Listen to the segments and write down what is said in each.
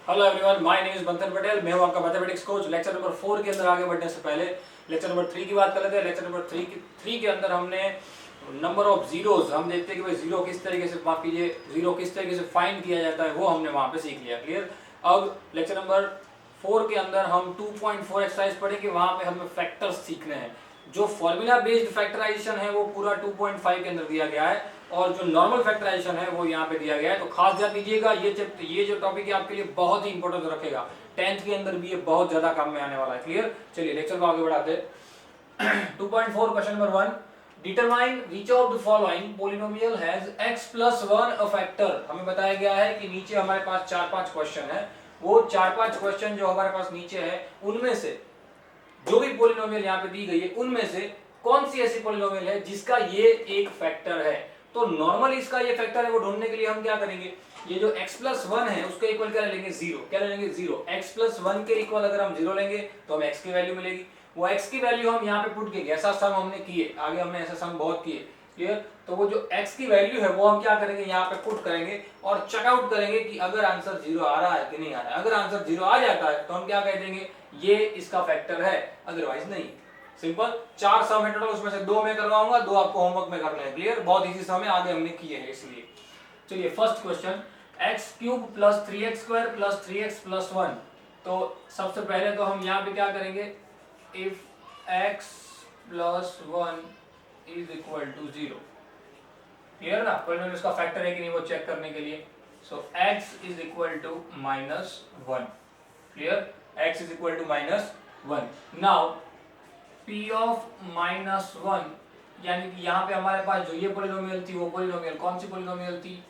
Hello everyone, my name is Bantan Patel. मैं हूं आपका मैथमेटिक्स कोच। लेक्चर नंबर 4 के अंदर आगे बढ़ने से पहले लेक्चर नंबर 3 की बात कर लेते हैं। लेक्चर नंबर 3 के अंदर हमने नंबर ऑफ जीरोज, हम देखते हैं कि भाई जीरो किस तरीके से, माफ कीजिए, जीरो किस तरीके से फाइंड किया जाता है, वो हमने वहां पे सीख लिया। क्लियर। अब लेक्चर नंबर 4 के अंदर हम 2.4 एक्सरसाइज पढ़ेंगे। वहां पे हमें फैक्टर्स सीखने हैं। जो फॉर्मूला बेस्ड फैक्टराइजेशन है वो पूरा 2.5 के अंदर दिया गया है, और जो नॉर्मल फैक्टराइजेशन है वो यहाँ पे दिया गया है। तो खास ध्यान दीजिएगा, ये जो टॉपिक है आपके लिए बहुत ही इंपॉर्टेंट रखेगा। 10th के अंदर भी ये बहुत ज्यादा काम में आने वाला है। क्लियर। चलिए लेक्चर को आगे बढ़ाते हैं। 2.4 question number 1, determine which of the following polynomial has x plus 1 a factor. हमें बताया गया है कि नीचे हमारे पास 4-5 क्वेश्चन है। वो 4-5 क्वेश्चन जो हमारे पास नीचे है, उनमें से जो भी पोलिनोमियल यहाँ पे दी गई है, उनमें से कौन सी ऐसी पोलिनोमियल है जिसका ये एक फैक्टर है। तो नॉर्मली इसका ये फैक्टर है वो ढूंढने के लिए हम क्या करेंगे, ये जो x प्लस 1 है उसके इक्वल क्या ले लेंगे, जीरो। क्या ले लेंगे, जीरो। x प्लस 1 के इक्वल अगर हम जीरो लेंगे तो हमें x की वैल्यू मिलेगी। वो x की वैल्यू हम यहाँ पे पुट किए, ऐसा सम हमने किए, आगे हमने ऐसा सम बहुत किए। क्लियर। तो वो जो x की वैल्यू है वो हम क्या करेंगे, यहाँ पे पुट करेंगे और चेकआउट करेंगे कि अगर आंसर जीरो आ रहा है कि नहीं आ रहा है। अगर आंसर जीरो आ जाता है तो हम क्या कह देंगे, ये इसका फैक्टर है, अदरवाइज नहीं। सिंपल। 4 सम है टोटल, उसमें से 2 मैं करवाऊंगा, 2 आपको होमवर्क में करना है। क्लियर। बहुत इजी सम है, आगे हमने किए हैं इसलिए। चलिए first question, x cube plus 3x square plus 3x plus 1। तो सबसे पहले तो हम यहाँ पे क्या करेंगे, if x plus 1 is equal to 0। Clear ना। पहले इसका फैक्टर है कि नहीं वो चेक करने के लिए। So x is equal to -1। Clear. x is equal to -1। Now p of -1, यानी कि यहाँ पे हमारे पास जो ये पोलिनोमियल थी, वो पोलिनोमियल कौन सी पोलिनोमियल थी,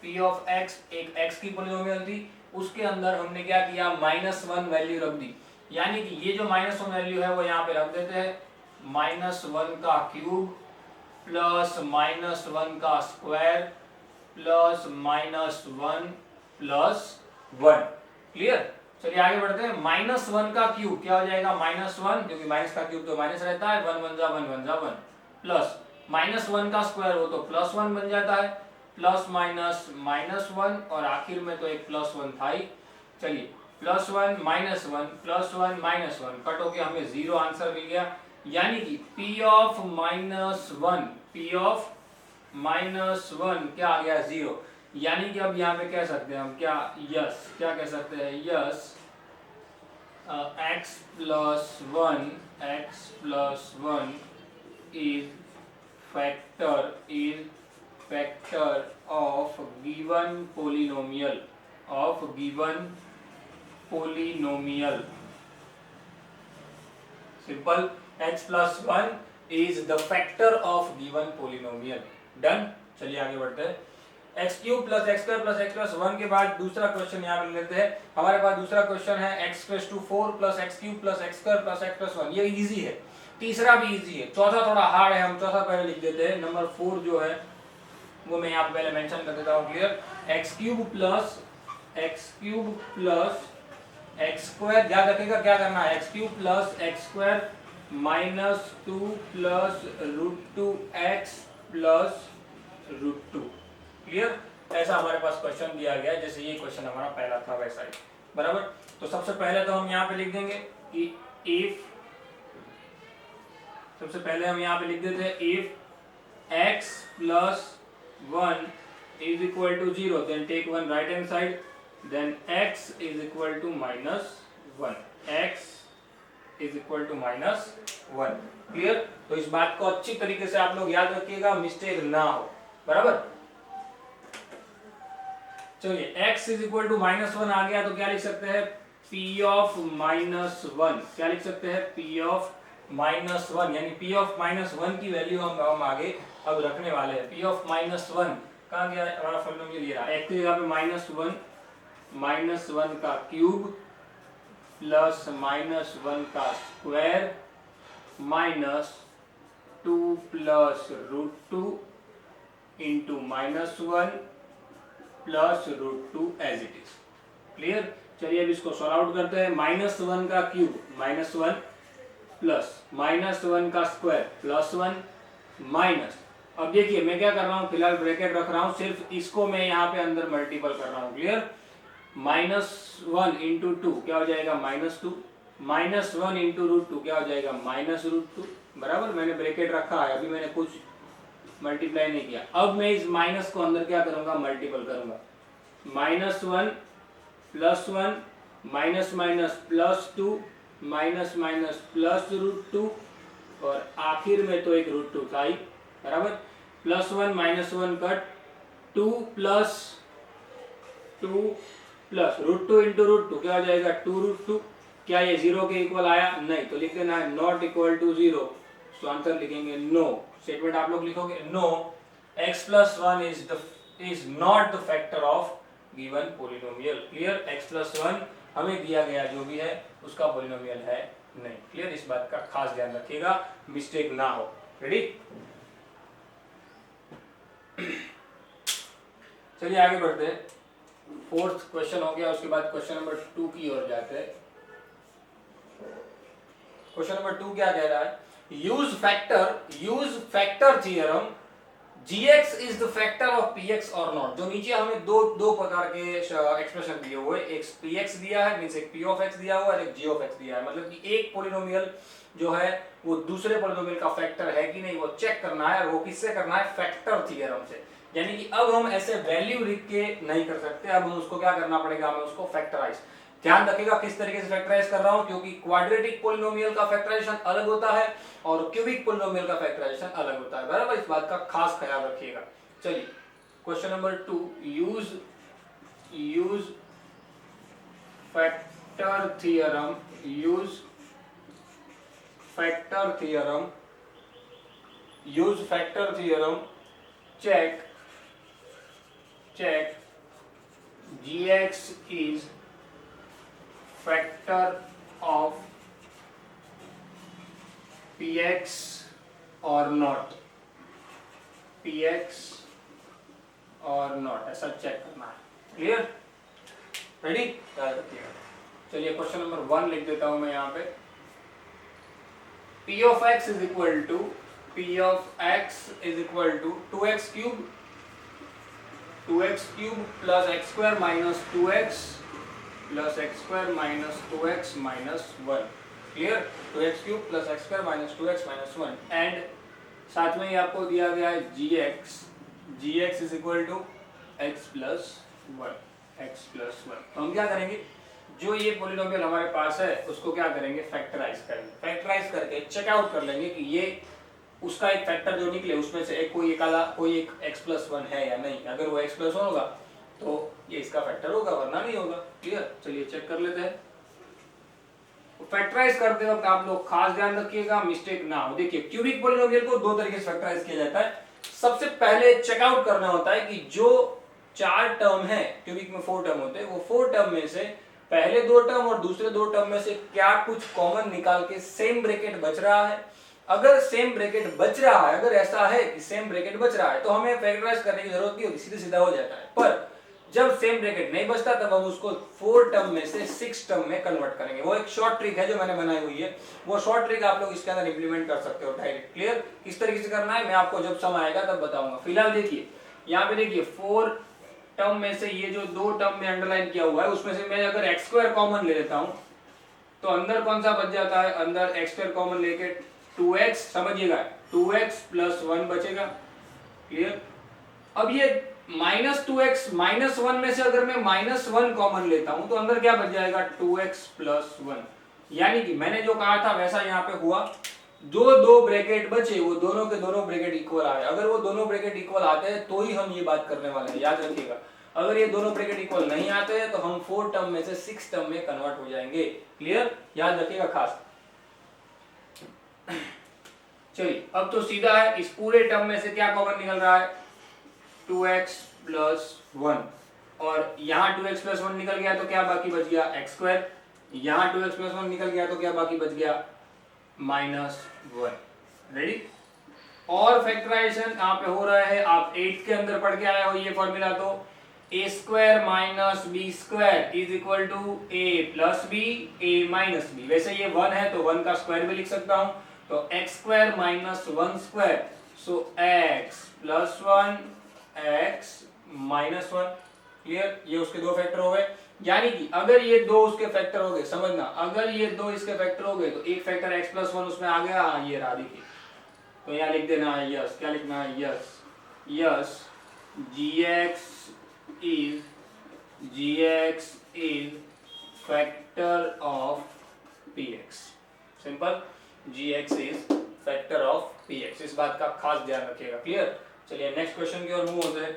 p ऑफ x एक x की पोलिनोमियल थी। उसके अंदर हमने क्या किया, -1 वैल्यू रख दी। यानी कि ये जो -1 वैल्यू है वो यहाँ पे रख देते हैं, -1 का क्यूब प्लस -1 का स्क्वायर प्लस -1 प्लस 1। क्लियर। चलिए आगे बढ़ते हैं। -1 का क्यूब क्या हो जाएगा, -1, क्योंकि माइनस का क्यूब तो माइनस रहता है, 1 1 जा 1 1 जा 1, प्लस -1 का स्क्वायर वो तो +1 बन जाता है, प्लस माइनस -1, और आखिर में तो एक +1 था ही। चलिए +1 -1 +1 -1 कट होके हमें 0 आंसर मिल गया। यानी कि p ऑफ -1 क्या आ गया, 0। यानी कि अब यहाँ पे कह सकते हैं हम क्या, यस, क्या कह सकते हैं, yes, x plus 1 is factor of given polynomial. Simple. x plus 1 is the factor of given polynomial. Done. चलिए आगे बढ़ते हैं। X cube plus x square plus x plus 1 के बाद दूसरा क्वेश्चन यहाँ पे लेते हैं। हमारे पास दूसरा क्वेश्चन है x plus 4 plus x cube plus x square plus x plus 1। ये इजी है। तीसरा भी इजी है, चौथा थोड़ा हार्ड है। हम चौथा पहले लिख देते हैं। नंबर 4 जो है वो मैं यहाँ पे पहले मेंशन कर देता हूँ। Clear. X cube plus x square, याद रखिएगा क्या करना है, x cube plus x square -2 plus √2x plus √2। Clear. ऐसा हमारे पास क्वेश्चन दिया गया है, जैसे ये क्वेश्चन हमारा पहला था वैसा ही। बराबर। तो सबसे पहले तो हम यहाँ पे लिख देंगे कि इफ, सबसे पहले हम यहाँ पे लिख देते हैं if x plus 1 is equal to 0, then take 1 right hand side, then x is equal to -1, x is equal to -1। Clear. तो इस बात को अच्छी तरीके से आप लोग याद रखिएगा, मिस्टेक ना हो। बराबर। चलिए x इज इक्वल टू -1 आ गया तो क्या लिख सकते हैं, p ऑफ -1। क्या लिख सकते हैं, p ऑफ -1, यानी p ऑफ -1 की वैल्यू हम आगे अब रखने वाले हैं। p ऑफ -1 कहाँ गया हमारा पोलिनोमियल, ये रहा। x की जगह पे -1 का क्यूब प्लस -1 का square -2 plus √2 into -1 plus √2 as it is. Clear. चलिए अब इसको सॉल्व आउट करते हैं। -1 का क्यूब -1 प्लस -1 का स्क्वायर +1 माइनस, अब देखिए मैं क्या कर रहा हूँ, फिलहाल ब्रैकेट रख रहा हूँ, सिर्फ इसको मैं यहाँ पे अंदर मल्टीपल कर रहा हूँ। क्लियर। -1 इंटू 2 क्या हो जाएगा -2, -1 इंटू √2 क्या हो जाएगा -√2, बराबर। मैंने ब्रैकेट रखा है, अभी मैंने कुछ मल्टीप्लाई नहीं किया। अब मैं इस माइनस को अंदर क्या करूंगा, मल्टीपल करूंगा। -1 +1 माइनस माइनस +2 माइनस माइनस +√2 और आखिर में तो एक √2 था ही, बराबर। +1 -1 कट, 2 प्लस √2 इंटू √2 क्या हो जाएगा 2√2। क्या ये 0 के इक्वल आया? नहीं, तो लिख देना है नॉट इक्वल टू 0। तो आंसर लिखेंगे नो। स्टेटमेंट आप लोग लिखोगे no, x + 1 is not the factor of given polynomial. Clear? x + 1 हमें दिया गया जो भी है उसका पॉलिनोमियल है नहीं। क्लियर? इस बात का खास ध्यान रखिएगा, मिस्टेक ना हो। रेडी? चलिए आगे बढ़ते हैं। 4th क्वेश्चन हो गया, उसके बाद क्वेश्चन नंबर 2 की ओर जाते हैं। क्वेश्चन नंबर 2 क्या कह रहा है? Use factor theorem, gx is the factor of px और नॉट। जो नीचे हमें दो प्रकार के एक्सप्रेशन दिए हुए, एक px दिया है, मींस एक p of x दिया हुआ है, एक g of x दिया है। मतलब कि एक पॉलिनोमियल जो है वो दूसरे पॉलिनोमियल का फैक्टर है कि नहीं, वो चेक करना है। और वो किससे करना है? फैक्टर थियरम से। यानी कि अब हम ऐसे वैल्यू लिख के नहीं कर सकते, अब हम उसको क्या करना पड़ेगा, हमें उसको फैक्टराइज। ध्यान रखिएगा किस तरीके से फैक्टराइज कर रहा हूं, क्योंकि क्वाड्रेटिक पॉलिनोमियल का फैक्टराइजेशन अलग होता है और क्यूबिक पॉलिनोमियल का फैक्टराइजेशन अलग होता है, बराबर। इस बात का खास ख्याल रखिएगा। चलिए question number 2, use factor theorem, use factor theorem, check gx is factor of px or not, ऐसा चेक करना है। क्लियर? रेडी? याद रखिएगा। चलिए क्वेश्चन नंबर 1 लिख देता हूं मैं यहाँ पे। p of x is equal to 2x cube plus x square minus 2x plus x square minus 2x minus 1। Clear? 2x cube plus x square minus 2x minus 1 and साथ में ही आपको दिया गया है gx is equal to x plus 1। तो हम क्या करेंगे, जो ये पॉलिनोमियल हमारे पास है उसको क्या करेंगे, फैक्टराइज करेंगे। फैक्टराइज करके चेक आउट कर लेंगे कि ये उसका एक फैक्टर जो निकले उसमें से एक कोई एक x + 1 है या नहीं। अगर वो x + 1 होगा तो ये इसका फैक्टर होगा, वरना नहीं होगा। क्लियर? चलिए चेक कर लेते हैं। फैक्टराइज करते वक्त आप लोग खास ध्यान रखिएगा, मिस्टेक ना हो। देखिए क्यूबिक पॉलिनोमियल को दो तरीके से फैक्टराइज किया जाता है। सबसे पहले चेक आउट करना होता है कि जो 4 टर्म है, क्यूबिक में 4 टर्म होते हैं, वो 4 टर्म में से पहले 2 टर्म और दूसरे 2 टर्म में से क्या कुछ कॉमन निकाल के सेम ब्रैकेट बच रहा है। अगर सेम ब्रैकेट बच रहा है, अगर ऐसा है कि सेम ब्रैकेट बच रहा है, तो हमें फैक्टराइज करने की जरूरत नहीं होती, सीधे सीधा हो जाता है। पर जब सेम ब्रैकेट नहीं बचता तब हम उसको 4 टर्म में से 6 टर्म में कन्वर्ट करेंगे। वो एक शॉर्ट ट्रिक है जो मैंने बनाई हुई है, वो शॉर्ट ट्रिक आप लोग इसके अंदर इंप्लीमेंट कर सकते हो डायरेक्ट। क्लियर? किस तरीके से करना है मैं आपको जब समय आएगा तब बताऊंगा। फिलहाल देखिए यहाँ पे, देखिए 4 टर्म में से ये जो 2 टर्म में अंडरलाइन किया हुआ है उसमें से मैं अगर x² कॉमन ले लेता हूं तो अंदर कौन सा बच जाता है, अंदर x² कॉमन लेके 2x, समझिएगा 2x + 1 बचेगा। क्लियर? अब ये -2x -1 में से अगर मैं -1 कॉमन लेता हूं तो अंदर क्या बच जाएगा, 2x + 1। यानी कि मैंने जो कहा था वैसा यहाँ पे हुआ, जो 2 ब्रैकेट बचे वो दोनों के दोनों ब्रैकेट इक्वल आए। अगर वो दोनों ब्रैकेट इक्वल आते हैं तो ही हम ये बात करने वाले हैं, याद रखिएगा। अगर ये दोनों ब्रैकेट इक्वल नहीं आते हैं तो हम 4 टर्म में से 6 टर्म में कन्वर्ट हो जाएंगे। क्लियर? याद रखिएगा खास। चलिए अब तो सीधा है, इस पूरे टर्म में से क्या कॉमन निकल रहा है, 2x + 1 और यहाँ 2x + 1 निकल गया तो क्या बाकी बच गया, x²। यहाँ 2x + 1 निकल गया तो क्या बाकी बच गया, -1। रेडी? और फैक्टराइजेशन यहाँ पे हो रहा है, आप 8 के अंदर पढ़ के आए हो ये फॉर्मूला, तो a² - b² = a + b a - b। वैसे ये 1 है तो 1 का स्क्वायर भी लिख सकता हूं, तो x² - 1², सो x + 1 x - 1। क्लियर? ये उसके दो फैक्टर हो गए। यानी कि अगर ये दो उसके फैक्टर हो गए, समझना, अगर ये दो इसके फैक्टर हो गए तो एक फैक्टर x प्लस वन उसमें आ गया, हाँ ये रहा देखिए, तो यहाँ लिख देना है यस, क्या लिखना है, yes, yes gx is factor of px, simple, gx is factor of px, इस बात का खास ध्यान रखिएगा, क्लियर। चलिए नेक्स्ट क्वेश्चन की ओर मूव होते हैं।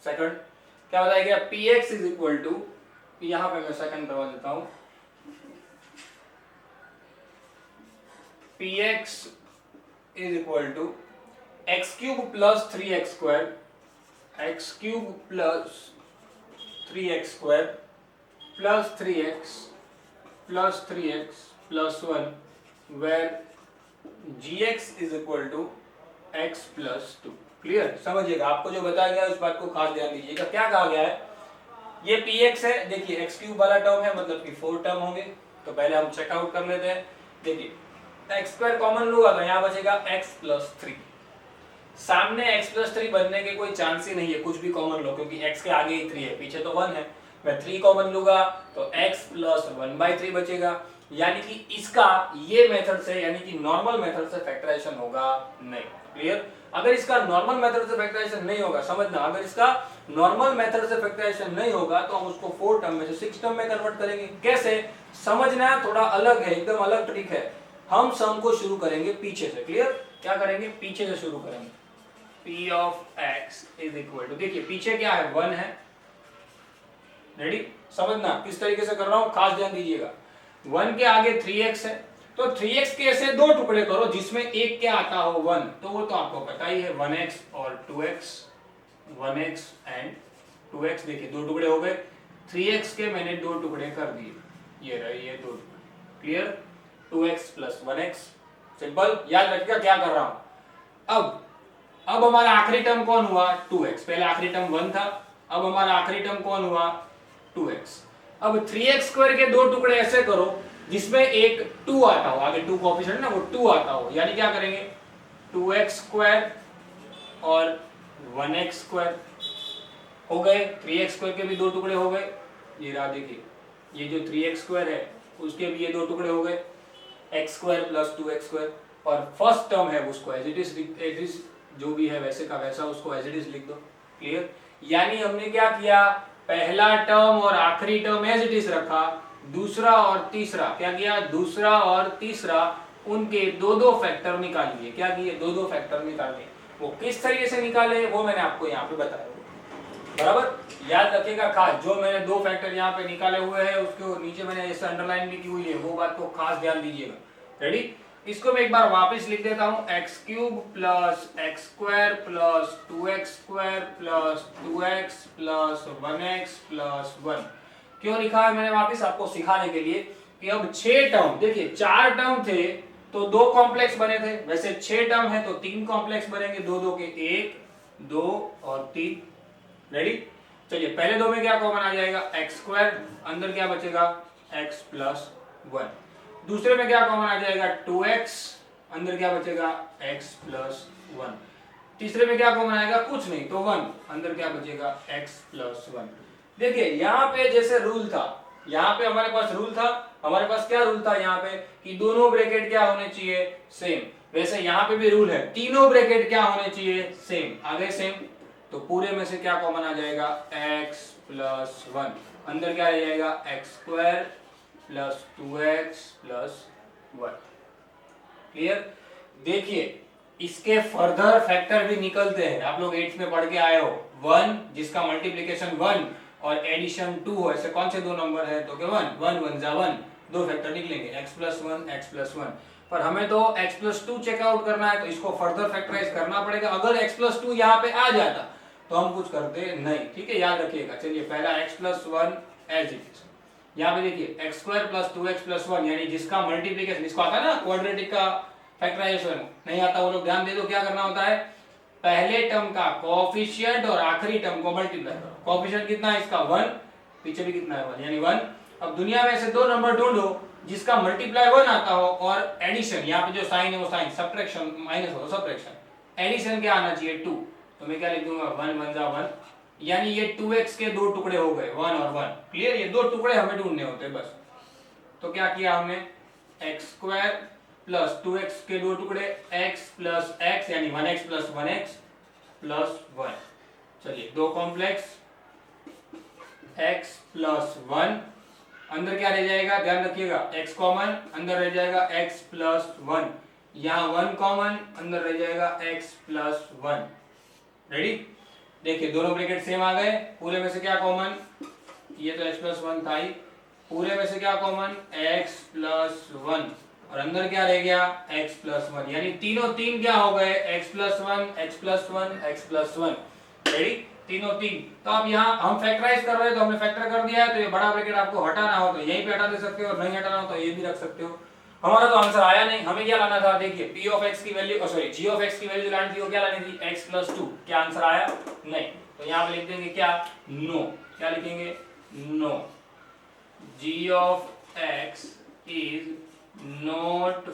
सेकंड क्या बताया गया, px इज इक्वल टू, यहां पे मैं सेकंड करवा देता हूं, px is equal to x cube plus 3x square, x cube plus 3x square plus 3x plus 3x plus 1, where gx is equal to x plus 2, clear. समझिएगा, आपको जो बताया गया उस बात को खास ध्यान दीजिएगा। क्या कहा गया है, ये px है, देखिए एक्स क्यूब वाला टर्म है, मतलब कि 4 टर्म होंगे, तो पहले हम चेकआउट कर लेते हैं। देखिए एक्स स्क्वायर कॉमन लूंगा तो यहाँ बचेगा x प्लस 3, सामने x प्लस 3 बनने के कोई चांस ही नहीं है, कुछ भी कॉमन लो, क्योंकि x के आगे ही 3 है, पीछे तो 1 है। मैं 3 कॉमन लूंगा तो x प्लस 1/3 बचेगा, यानी कि इसका ये मेथड से, यानी कि नॉर्मल मेथड से फैक्टराइजेशन होगा नहीं, क्लियर। अगर इसका नॉर्मल मेथड से फैक्टराइजेशन नहीं होगा, समझना, अगर इसका नॉर्मल मेथड से फैक्टराइजेशन नहीं होगा तो हम उसको 4 टर्म में से 6 टर्म में कन्वर्ट करेंगे। कैसे समझना, थोड़ा अलग है, एकदम अलग ट्रिक है। हम सम को शुरू करेंगे पीछे से, क्लियर। क्या करेंगे, पीछे से शुरू करेंगे। p of x is equal to, देखिए पीछे क्या है, 1 है, रेडी, समझना किस तरीके से कर रहा हूं, खास ध्यान दीजिएगा। 1 के आगे 3x है, तो 3x के ऐसे दो टुकड़े करो जिसमें एक क्या आता हो, 1, तो वो तो आपको पता ही है, 1x और 2x, 1x एंड 2x, देखिए दो टुकड़े हो गए। 3x के मैंने दो टुकड़े कर दिए, ये रहे ये दो टुकड़े, clear. 2x plus 1x, simple, याद रखिएगा क्या कर रहा हूं। अब हमारा आखिरी टर्म कौन हुआ, 2x, पहले आखिरी टर्म 1 था, अब हमारा आखिरी टर्म कौन हुआ, 2x। अब 3x स्क्वायर के दो टुकड़े ऐसे करो जिसमें एक 2 आता हो, आगे 2 कोएफिशिएंट ना, वो 2 आता हो, यानी क्या करेंगे, 2x स्क्वायर और 1x स्क्वायर हो गए। 3x स्क्वायर के भी दो टुकड़े हो गए, ये रहा देखिए, ये जो 3x स्क्वायर है उसके भी ये दो टुकड़े हो गए, x square plus 2x square, और फर्स्ट टर्म है उसको एज इट इज जो भी है वैसे का वैसा उसको एज इट इज लिख दो, क्लियर। यानी हमने क्या किया, पहला टर्म और आखिरी टर्म एज इट इज रखा, दूसरा और तीसरा क्या किया, दूसरा और तीसरा उनके दो दो फैक्टर निकाल लिए। क्या किए, दो दो फैक्टर निकाल लिए। वो किस तरीके से निकाले वो मैंने आपको यहाँ पे बताया, बराबर, याद रखिएगा खास। जो मैंने दो फैक्टर यहाँ पे निकाले हुए हैं उसके नीचे मैंने ऐसे अंडरलाइन भी की हुई है, वो बात को खास ध्यान दीजिएगा, रेडी। इसको मैं एक बार वापस लिख देता हूं, x cube plus x square plus 2x square plus 2x plus 1x plus 1। क्यों लिखा है मैंने वापस, आपको सिखाने के लिए कि अब 6 टर्म, देखिए 4 टर्म थे तो 2 कॉम्प्लेक्स बने थे, वैसे 6 टर्म है तो 3 कॉम्प्लेक्स बनेंगे, 2 2 के 1 2 और 3, रेडी। चलिए पहले दो में क्या कॉमन आ जाएगा, एक्स स्क्वायर, अंदर क्या बचेगा, x प्लस 1। दूसरे में क्या कॉमन आ जाएगा, 2x, अंदर क्या बचेगा, x प्लस 1। तीसरे में क्या कॉमन आएगा, कुछ नहीं तो 1, अंदर क्या बचेगा, x प्लस 1। देखिए यहाँ पे जैसे रूल था, यहाँ पे हमारे पास रूल था, हमारे पास क्या रूल था यहाँ पे कि दोनों ब्रैकेट क्या होने चाहिए, सेम। वैसे यहाँ पे भी रूल है, तीनों ब्रैकेट क्या होने चाहिए, सेम, आगे सेम। तो पूरे में से क्या कॉमन आ जाएगा, x प्लस 1, अंदर क्या आ जाएगा, x square plus 2x plus 1, clear. देखिए इसके फर्दर फैक्टर भी निकलते हैं, आप लोग 8th में पढ़ के आए हो, 1 जिसका मल्टीप्लिकेशन 1 और एडिशन 2 हो, ऐसे कौन से दो नंबर है, तो क्या 1 1 1 जा 1, दो फैक्टर निकलेंगे, x प्लस 1 x प्लस 1। पर हमें तो x प्लस 2 चेकआउट करना है तो इसको फर्दर फैक्टराइज करना पड़ेगा। अगर x प्लस 2 यहाँ पे आ जाता तो हम कुछ करते नहीं, ठीक है, याद रखिएगा। चलिए पहला x plus 1 as it is, यहाँ पे देखिए x square plus 2x plus 1, यानी जिसका मल्टीप्लिकेशन, इसको आता है ना क्वाड्रेटिक का फैक्टराइजेशन, नहीं आता वो लोग ध्यान दे दो। क्या करना होता है, पहले टर्म का कोएफिशिएंट और आखिरी टर्म को मल्टीप्लाई करो। कोएफिशिएंट कितना है इसका, 1, पीछे भी कितना है 1, यानी 1। अब दुनिया में ऐसे दो नंबर ढूंढो जिसका मल्टीप्लाई 1 आता हो और एडिशन, यहाँ पे जो साइन है वो साइन, सब्ट्रैक्शन माइनस हो तो सब्ट्रैक्शन, एडिशन क्या आना चाहिए 2। तो मैं क्या लिख दूंगा, 1 1 जा 1 यानी ये 2x के दो टुकड़े हो गए, 1 और 1। क्लियर, ये दो टुकड़े हमें ढूंढने होते हैं बस। तो क्या किया हमने, एक्स स्क्वायर प्लस 2x के दो टुकड़े, x प्लस x यानी 1x प्लस 1x प्लस 1। चलिए दो कॉम्प्लेक्स x प्लस 1, अंदर क्या रह जाएगा, ध्यान रखिएगा, x कॉमन, अंदर रह जाएगा x प्लस 1, यहाँ 1 कॉमन, अंदर रह जाएगा x प्लस 1। रेडी, देखिए दोनों ब्रैकेट सेम आ गए, पूरे में से क्या कॉमन, ये तो x प्लस 1 था ही, पूरे में से क्या कॉमन, x प्लस 1, और अंदर क्या रह गया, x प्लस 1, यानी तीनों तीन क्या हो गए, x plus 1, x plus 1, x plus 1। Ready, तीनों तीन। तो अब यहाँ हम फैक्टराइज कर रहे हैं तो हमने फैक्टर कर दिया है, तो ये बड़ा ब्रैकेट आपको हटाना हो तो यहीं पे हटा दे सकते हो, और नहीं हटाना हो तो ये भी रख सकते हो। हमारा तो आंसर आया नहीं, हमें क्या लाना था, देखिए p ऑफ x की value, sorry g of x की वैल्यू लानी थी, वो क्या लानी थी, x प्लस 2। क्या आंसर आया, नहीं, तो यहाँ पे लिख देंगे क्या, नो। क्या लिखेंगे, no, g of x is not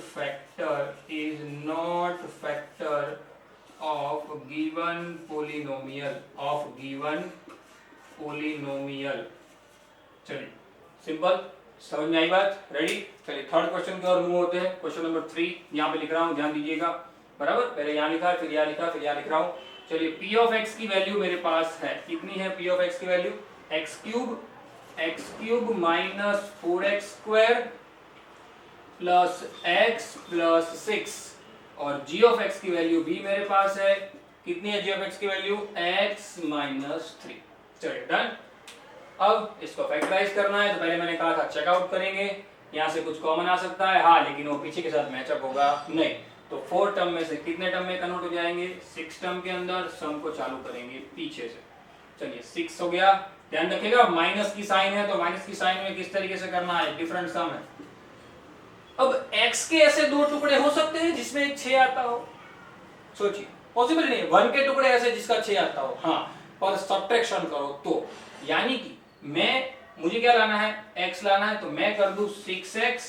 factor of given polynomial, चलिए सिंपल, समझ में आई बात। रेडी, चलिए थर्ड क्वेश्चन की ओर मूव होते हैं। क्वेश्चन नंबर 3 यहाँ पे लिख रहा हूँ, ध्यान दीजिएगा, बराबर, पहले यहाँ लिखा, फिर यहाँ लिखा, फिर यहाँ लिख रहा हूँ। चलिए p ऑफ x की वैल्यू मेरे पास है, कितनी है p ऑफ x की value, x cube minus 4x square plus x plus 6, और g ऑफ x की वैल्यू भी मेरे पास है, कितनी है g ऑफ x की वैल्यू, x माइनस 3। चलिए डन। अब इसको फैक्टराइज करना है, तो पहले मैंने कहा था चेकआउट करेंगे, यहाँ से कुछ कॉमन आ सकता है, हाँ, लेकिन वो पीछे के साथ मैचअप होगा नहीं। तो 4 टर्म में से कितने टर्म में कन्वर्ट हो जाएंगे, 6 टर्म के अंदर, सम को चालू करेंगे पीछे से। चलिए 6 हो गया, ध्यान रखिएगा माइनस की साइन है, तो माइनस की साइन में किस तरीके से करना है, डिफरेंट सम है। अब x के ऐसे दो टुकड़े हो सकते हैं जिसमें 6 आता हो, सोचिए, पॉसिबल नहीं है। 1 के टुकड़े ऐसे जिसका 6 आता हो, हाँ, पर सब्ट्रैक्शन करो तो, यानी कि मुझे क्या लाना है, x लाना है, तो मैं कर दूं 6x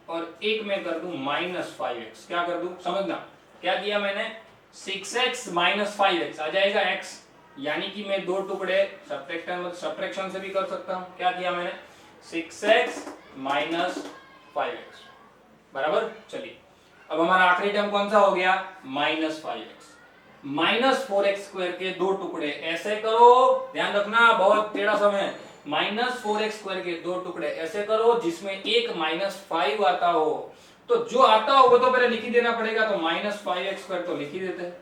और एक में कर दूं माइनस 5x। क्या कर दूं, समझना, क्या किया मैंने, 6x माइनस 5x आ जाएगा x, यानी कि मैं दो टुकड़े सब्ट्रैक्शन से भी कर सकता हूं। क्या किया मैंने, 6x माइनस 5x, बराबर। चलिए अब हमारा आखिरी टर्म कौन सा हो गया, minus 5x। Minus 4x square के दो टुकड़े ऐसे करो, ध्यान रखना बहुत टेढ़ा सम है, माइनस 4x स्क्वायर के दो टुकड़े ऐसे करो जिसमें एक माइनस 5 आता हो, तो जो आता हो वो तो पहले लिख ही देना पड़ेगा, तो माइनस 5x स्क्वायर तो लिख ही देते हैं।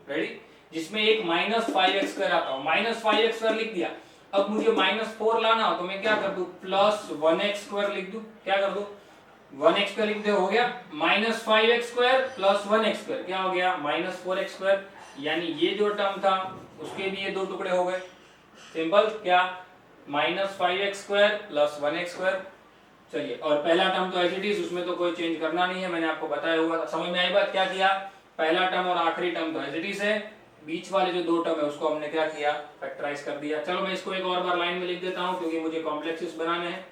रेडी, जिसमें एक माइनस 5x स्क्वायर आता हो, माइनस 5x स्क्वायर लिख दिया। अब मुझे माइनस 4 लाना हो तो मैं क्या कर दूं, प्लस 1x स्क्वायर लिख दूं। क्या कर दूं, 1x स्क्वायर लिख दे, हो गया minus 5x square plus 1x square, क्या हो गया माइनस 4x स्क्वायर, यानी ये जो टर्म था उसके भी ये दो टुकड़े हो गए। सिंपल, क्या, minus 5x square plus 1x square. चलिए, और पहला टर्म तो एज इट इज, उसमें तो कोई चेंज करना नहीं है, मैंने आपको बताया हुआ था। समझ में आई बात, क्या किया, पहला टर्म और आखिरी टर्म तो एज इट इज है, बीच वाले जो दो टर्म है उसको हमने क्या किया, फैक्टराइज कर दिया। चलो मैं इसको एक और बार लाइन में लिख देता हूं क्योंकि मुझे कॉम्प्लेक्सेस बनाने हैं।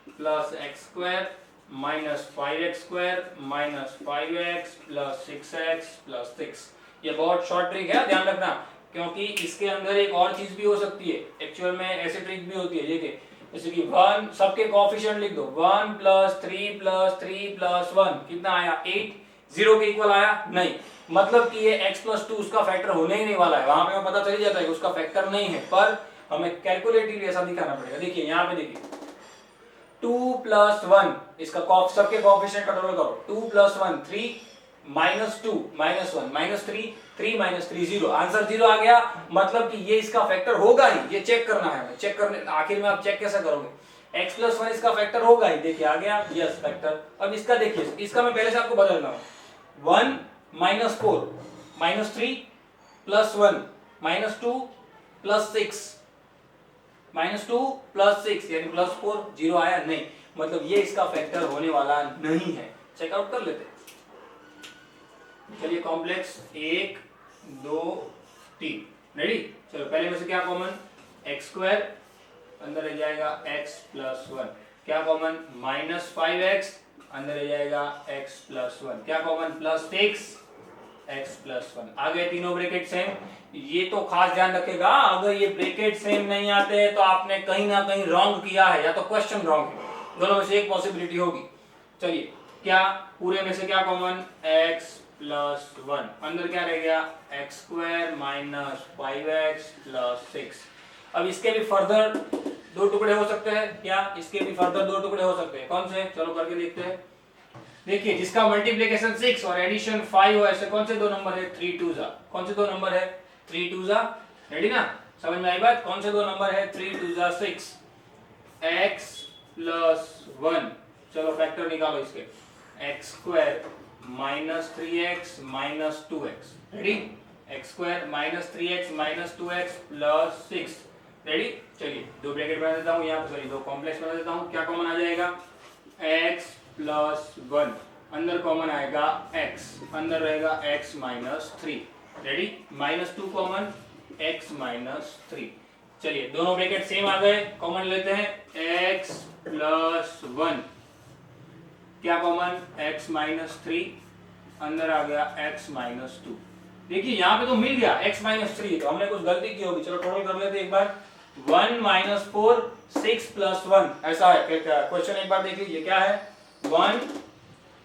Plus x square minus 5x square minus 5x plus 6x plus 6। ये बहुत शॉर्ट ट्रिक है, ध्यान रखना, क्योंकि इसके अंदर एक और चीज भी हो सकती है, एक्चुअल में ऐसे ट्रिक भी होती है। देखिए, जैसे कि 1 सबके कोएफिशिएंट लिख दो, 1 प्लस 3 प्लस 3 प्लस 1 कितना आया, 8, 0 के इक्वल आया नहीं, मतलब कि ये x प्लस 2 उसका फैक्टर होने ही नहीं वाला है। वहां पे हमें पता चल ही जाता है कि उसका फैक्टर नहीं है, पर हमें कैलकुलेटिवली ऐसा दिखाना पड़ेगा। देखिए यहाँ पे देखिए 2 प्लस 1, इसका सबके कोएफिशिएंट का टोटल करो, 2 plus 1 3 minus 2 minus 1 minus 3 3 minus 3 0, answer 0 आ गया, मतलब कि ये इसका फैक्टर होगा ही। ये चेक करना है हमें, चेक करने आखिर में आप चेक कैसे करोगे, x प्लस 1 इसका फैक्टर होगा ही। देखिए आ गया, यस फैक्टर। अब इसका देखिए, इसका मैं पहले से आपको बदल रहा हूं, 1 minus 4 minus 3 plus 1 minus 2 plus 6 minus 2 plus 6 यानी प्लस 4, 0 आया नहीं, मतलब ये इसका फैक्टर होने वाला नहीं है। चेकआउट कर लेते हैं। चलिए कॉम्प्लेक्स 1 2 3, रेडी। चलो पहले में से क्या कॉमन, x स्क्वायर, अंदर रह जाएगा x प्लस 1, क्या कॉमन माइनस 5x, अंदर रह जाएगा x प्लस 1, क्या कॉमन प्लस 6 x प्लस 1 आ गए तीनों ब्रैकेट सेम। ये तो खास ध्यान रखेगा, अगर ये ब्रैकेट सेम नहीं आते तो आपने कहीं ना कहीं रॉन्ग किया है या तो क्वेश्चन रॉन्ग है, दोनों में से एक पॉसिबिलिटी होगी। चलिए क्या पूरे में से क्या कॉमन, x प्लस 1, अंदर क्या रह गया x square minus 5x plus 6। अब इसके भी फर्दर दो टुकड़े हो सकते हैं क्या, इसके भी फर्दर दो टुकड़े हो सकते हैं, कौन से, चलो करके देखते हैं। देखिए जिसका मल्टीप्लिकेशन 6 और एडिशन 5 हो, ऐसे कौन से दो नंबर है, 3 2 जा, कौन से दो नंबर है 3 2 जा, रेडी ना, समझ में आई बात, कौन से दो नंबर है 3 2 जा 6, x प्लस 1, चलो फैक्टर निकालो इसके, x square minus 3x minus 2x, ready, x square minus 3x minus 2x plus 6, ready. चलिए दो ब्रैकेट बना देता हूँ यहाँ पे, सॉरी दो कॉम्प्लेक्स बना देता हूँ, क्या कॉमन आ जाएगा x प्लस 1, अंदर कॉमन आएगा x, अंदर रहेगा x minus 3, ready, minus 2 common, x minus 3। चलिए दोनों ब्रैकेट सेम आ गए, कॉमन लेते हैं, x प्लस 1, क्या कॉमन x माइनस 3, अंदर आ गया x माइनस 2। देखिए यहाँ पे तो मिल गया x माइनस 3, तो हमने कुछ गलती की होगी, चलो टोटल कर लेते हैं एक बार, 1 माइनस 4 6 प्लस 1, ऐसा है क्वेश्चन, एक बार देख लीजिए क्या है, 1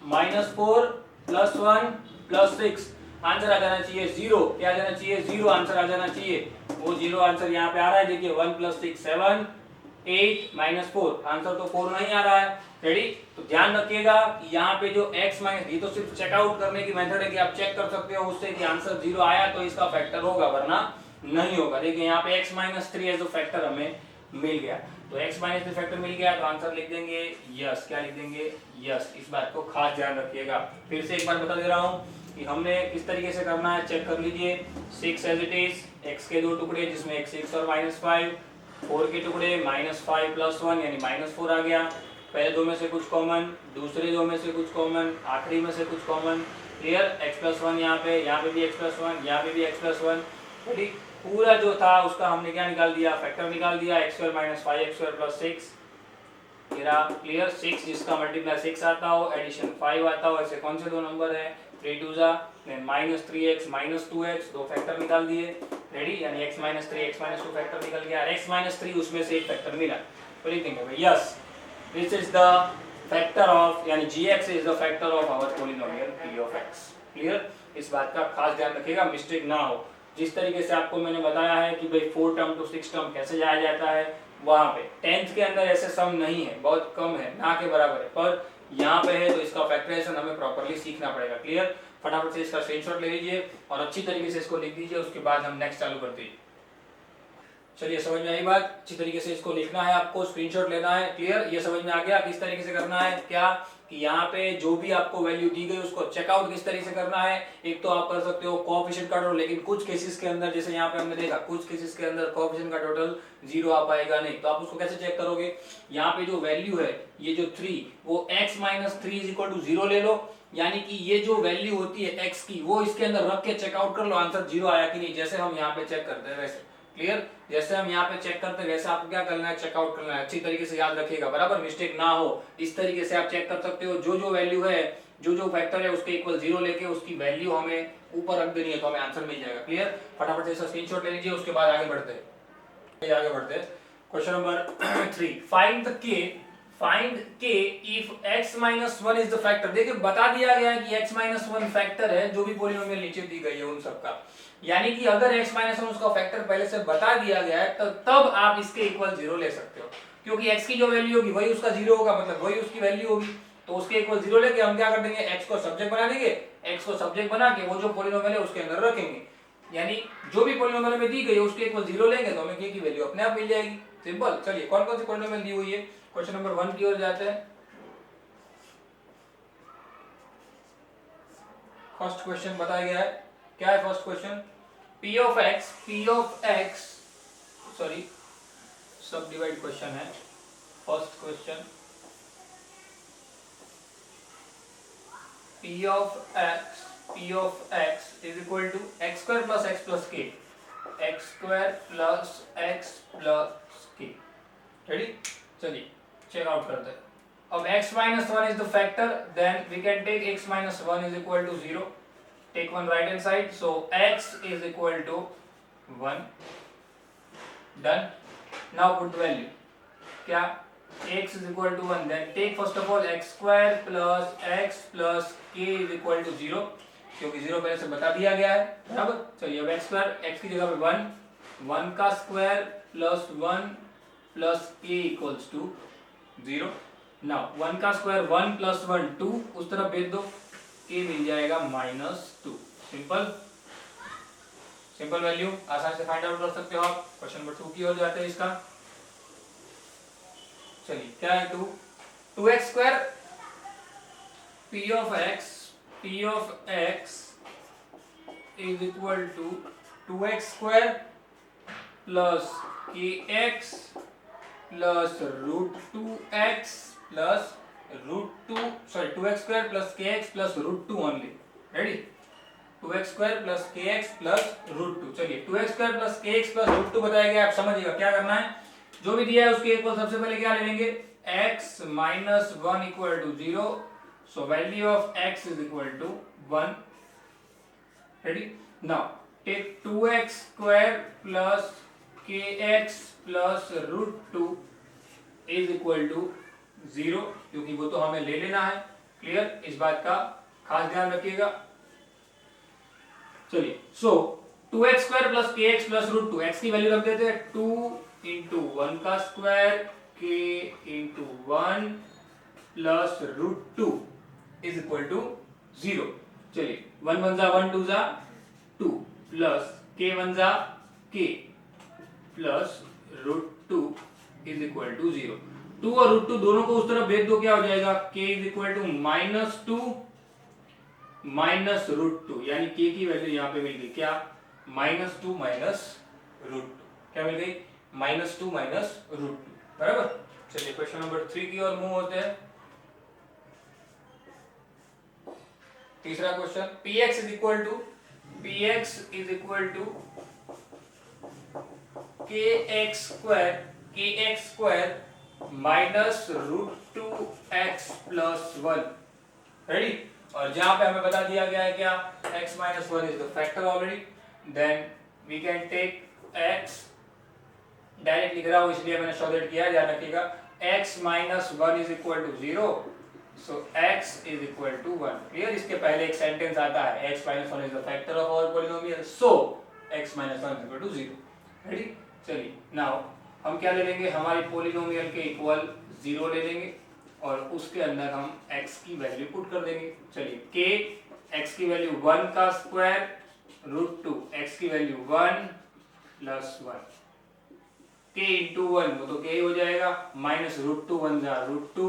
माइनस 4 प्लस 1 प्लस 6, आंसर आ जाना चाहिए 0, क्या आ जाना चाहिए 0, आंसर आ जाना चाहिए, वो 0 आंसर यहाँ पे आ रहा है, देखिए 1 प्लस 6 7 8 माइनस 4, आंसर तो 4 नहीं आ रहा है, रेडी। तो ध्यान रखिएगा कि यहाँ पे जो x माइनस, ये तो सिर्फ चेकआउट करने की मेथड है कि आप चेक कर सकते हो उससे कि आंसर 0 आया तो इसका फैक्टर होगा, वरना नहीं होगा। देखिए यहाँ पे x minus 3 as a factor हमें मिल गया, तो x माइनस 3 फैक्टर मिल गया तो आंसर लिख देंगे यस, क्या लिख देंगे यस, इस बात को खास ध्यान रखिएगा। फिर से एक बार बता दे रहा हूँ कि हमने किस तरीके से करना है, चेक कर लीजिए, 6 एज इट इज, x के दो टुकड़े जिसमें x 6 और माइनस 5, 4 के टुकड़े माइनस 5 प्लस 1 यानी माइनस 4 आ गया, पहले दो में से कुछ कॉमन, दूसरे दो में से कुछ कॉमन, आखिरी में से कुछ कॉमन, क्लियर, x प्लस 1 यहाँ पे भी x प्लस 1, यहाँ पे भी x प्लस 1, ठीक, पूरा जो था उसका हमने क्या निकाल दिया, फैक्टर निकाल दिया, x square minus 5x square plus 6, clear, 6 जिसका मल्टीप्लाई 6 आता हो, एडिशन 5 आता हो, ऐसे कौन से दो नंबर है, 3 2 जा, माइनस 3x माइनस 2x, दो फैक्टर निकाल दिए, रेडी, यानी x minus 3 x minus 2 factor निकल गया, x माइनस 3 उसमें से एक फैक्टर मिला, तो लिखेंगे yes this is the factor of, यानी gx is the factor of our polynomial p of x, clear, इस बात का खास ध्यान रखिएगा, मिस्टेक ना हो। जिस तरीके से आपको मैंने बताया है कि भाई 4 टर्म टू 6 टर्म कैसे जाया जाता है, वहां पे 10th के अंदर ऐसे सम नहीं है, बहुत कम है, ना के बराबर है, पर यहाँ पे है तो इसका फैक्टराइजेशन हमें प्रॉपर्ली सीखना पड़ेगा, क्लियर। फटाफट से इसका स्क्रीनशॉट ले लीजिए और अच्छी तरीके से इसको लिख दीजिए, उसके बाद हम नेक्स्ट चालू करते हैं। चलिए समझ में आई बात, अच्छी तरीके से इसको लिखना है आपको, स्क्रीनशॉट लेना है, क्लियर, ये समझ में आ गया किस तरीके से करना है, क्या कि यहाँ पे जो भी आपको वैल्यू दी गई उसको चेकआउट किस तरीके से करना है। एक तो आप कर सकते हो कोएफिशिएंट का टोटल, लेकिन कुछ केसेस के अंदर, जैसे यहाँ पे हमने देखा, कुछ केसेस के अंदर कोएफिशिएंट का टोटल 0 आ पाएगा नहीं, तो आप उसको कैसे चेक करोगे, यहाँ पे जो वैल्यू है ये जो 3, वो x minus 3 is equal to 0 ले लो, यानी कि ये जो वैल्यू होती है x की वो इसके अंदर रख के चेकआउट कर लो, आंसर 0 आया कि नहीं, जैसे हम यहाँ पे चेक करते हैं वैसे, क्लियर, जैसे हम यहाँ पे चेक करते हैं वैसे आपको क्या करना है, चेकआउट करना है, अच्छी तरीके से याद रखिएगा, बराबर, मिस्टेक ना हो, इस तरीके से आप चेक कर सकते हो, जो जो वैल्यू है, जो जो फैक्टर है उसके इक्वल 0 लेके उसकी वैल्यू हमें ऊपर रख देनी है, तो हमें आंसर मिल जाएगा, क्लियर। फटाफट से इसका स्क्रीनशॉट ले लीजिए, उसके बाद आगे बढ़ते हैं। Question number 3, find k if x minus 1 is the factor। देखिए बता दिया गया है कि x minus 1 फैक्टर है, जो भी पॉलिनोमियल नीचे दी गई है उन सबका, यानी कि अगर x minus 1 उसका फैक्टर पहले से बता दिया गया है तो तब आप इसके इक्वल 0 ले सकते हो, क्योंकि x की जो वैल्यू होगी वही उसका 0 होगा, मतलब वही उसकी वैल्यू होगी, तो उसके इक्वल 0 लेके हम क्या कर देंगे, x को सब्जेक्ट बना देंगे, x को सब्जेक्ट बना के वो जो पॉलिनोमियल है उसके अंदर रखेंगे, यानी जो भी पॉलिनोमियल में दी गई है उसके इक्वल 0 लेंगे तो हमें k की वैल्यू अपने आप मिल जाएगी, सिंपल। चलिए कौन कौन सी पॉलिनोमियल दी हुई है, क्वेश्चन नंबर 1 की ओर जाते हैं। फर्स्ट क्वेश्चन बताया गया है, क्या है first question, p of x, sorry सब डिवाइड क्वेश्चन है, first question p of x is equal to x square plus x plus k, x square plus x plus k, ready. चलिए check out करते हैं। अब x minus 1 is the factor, then we can take x minus 1 is equal to 0, take one right hand side, so x is equal to 1. Done. Now put the value. क्या x is equal to 1, then take first of all x square plus x plus k is equal to 0, क्योंकि 0 पहले से बता दिया गया है, बराबर। चलिए अब x स्क्वायर, x की जगह पे 1 का square plus 1 plus k equals to 0। Now 1 का स्क्वायर 1 प्लस 1 2, उस तरफ भेज दो, k मिल जाएगा -2। सिंपल सिंपल वैल्यू आसानी से फाइंड आउट कर सकते हो आप। क्वेश्चन नंबर 2 की ओर जाते हैं इसका। चलिए क्या है 2x square p of x is equal to 2x square plus kx plus √2x plus √2 2x square plus kx plus √2 only. Ready? 2x square plus kx plus √2। चलिए 2x square plus kx plus √2 बताया गया, आप समझिएगा क्या करना है। जो भी दिया है उसके इक्वल सबसे पहले क्या ले लेंगे, x minus 1 equal to 0, so value of x is equal to 1. Ready? Now take 2x square plus kx plus √2 is equal to 0, क्योंकि वो तो हमें ले लेना है। क्लियर? इस बात का खास ध्यान रखिएगा। चलिए so 2x square plus kx plus √2, x की वैल्यू रख देते हैं 2 इंटू 1 का square k into 1 plus √2 is equal to 0। चलिए 1 1 जा 1 2 जा 2 प्लस k 1 जा k plus √2 is equal to 0। 2 और √2 दोनों को उस तरफ भेज दो, क्या हो जाएगा, k is equal to -2 minus √2, यानी k की वैल्यू यहाँ पे मिल गई क्या, -2 माइनस √2। क्या मिल गई, -2 माइनस √2, बराबर। चलिए क्वेश्चन नंबर 3 की ओर मूव होते हैं। तीसरा question, px is equal to kx square minus √2x plus 1। Ready? और जहां पे हमें बता दिया गया है क्या, x minus 1 is the factor already, then we can take x, direct लिख रहा हूं इसलिए मैंने शॉर्टेड किया, ध्यान रखिएगा, x minus 1 is equal to 0, so x is equal to 1। Clear? इसके पहले एक सेंटेंस आता है, x minus 1 is the factor of all polynomials, so x minus 1 is equal to 0। Ready? चलिए नाउ हम क्या ले लेंगे, हमारी पोलिनोमियल के इक्वल 0 ले लेंगे और उसके अंदर हम x की वैल्यू पुट कर देंगे। चलिए k, x की वैल्यू 1 का स्क्वायर √2, x की वैल्यू 1 प्लस 1, k इंटू 1 वो तो k हो जाएगा, माइनस √2 1 जा √2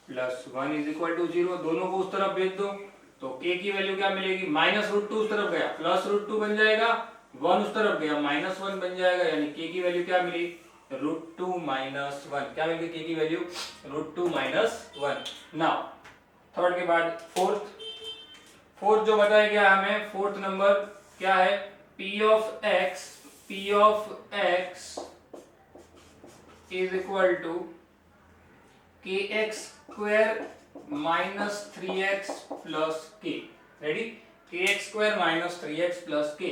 प्लस 1 इज इक्वल टू 0। दोनों को उस तरफ भेज दो तो k की वैल्यू क्या मिलेगी, -√2 उस तरफ गया प्लस √2 बन जाएगा, 1 उस तरफ गया -1 बन जाएगा, यानी k की वैल्यू क्या मिली, √2 माइनस 1। क्या मिल गई k की वैल्यू, √2 माइनस 1। नाउ थर्ड के बाद फोर्थ जो बताया गया हमें, फोर्थ नंबर क्या है, p of x is equal to kx square minus 3x plus k। Ready? kx square minus 3x plus k,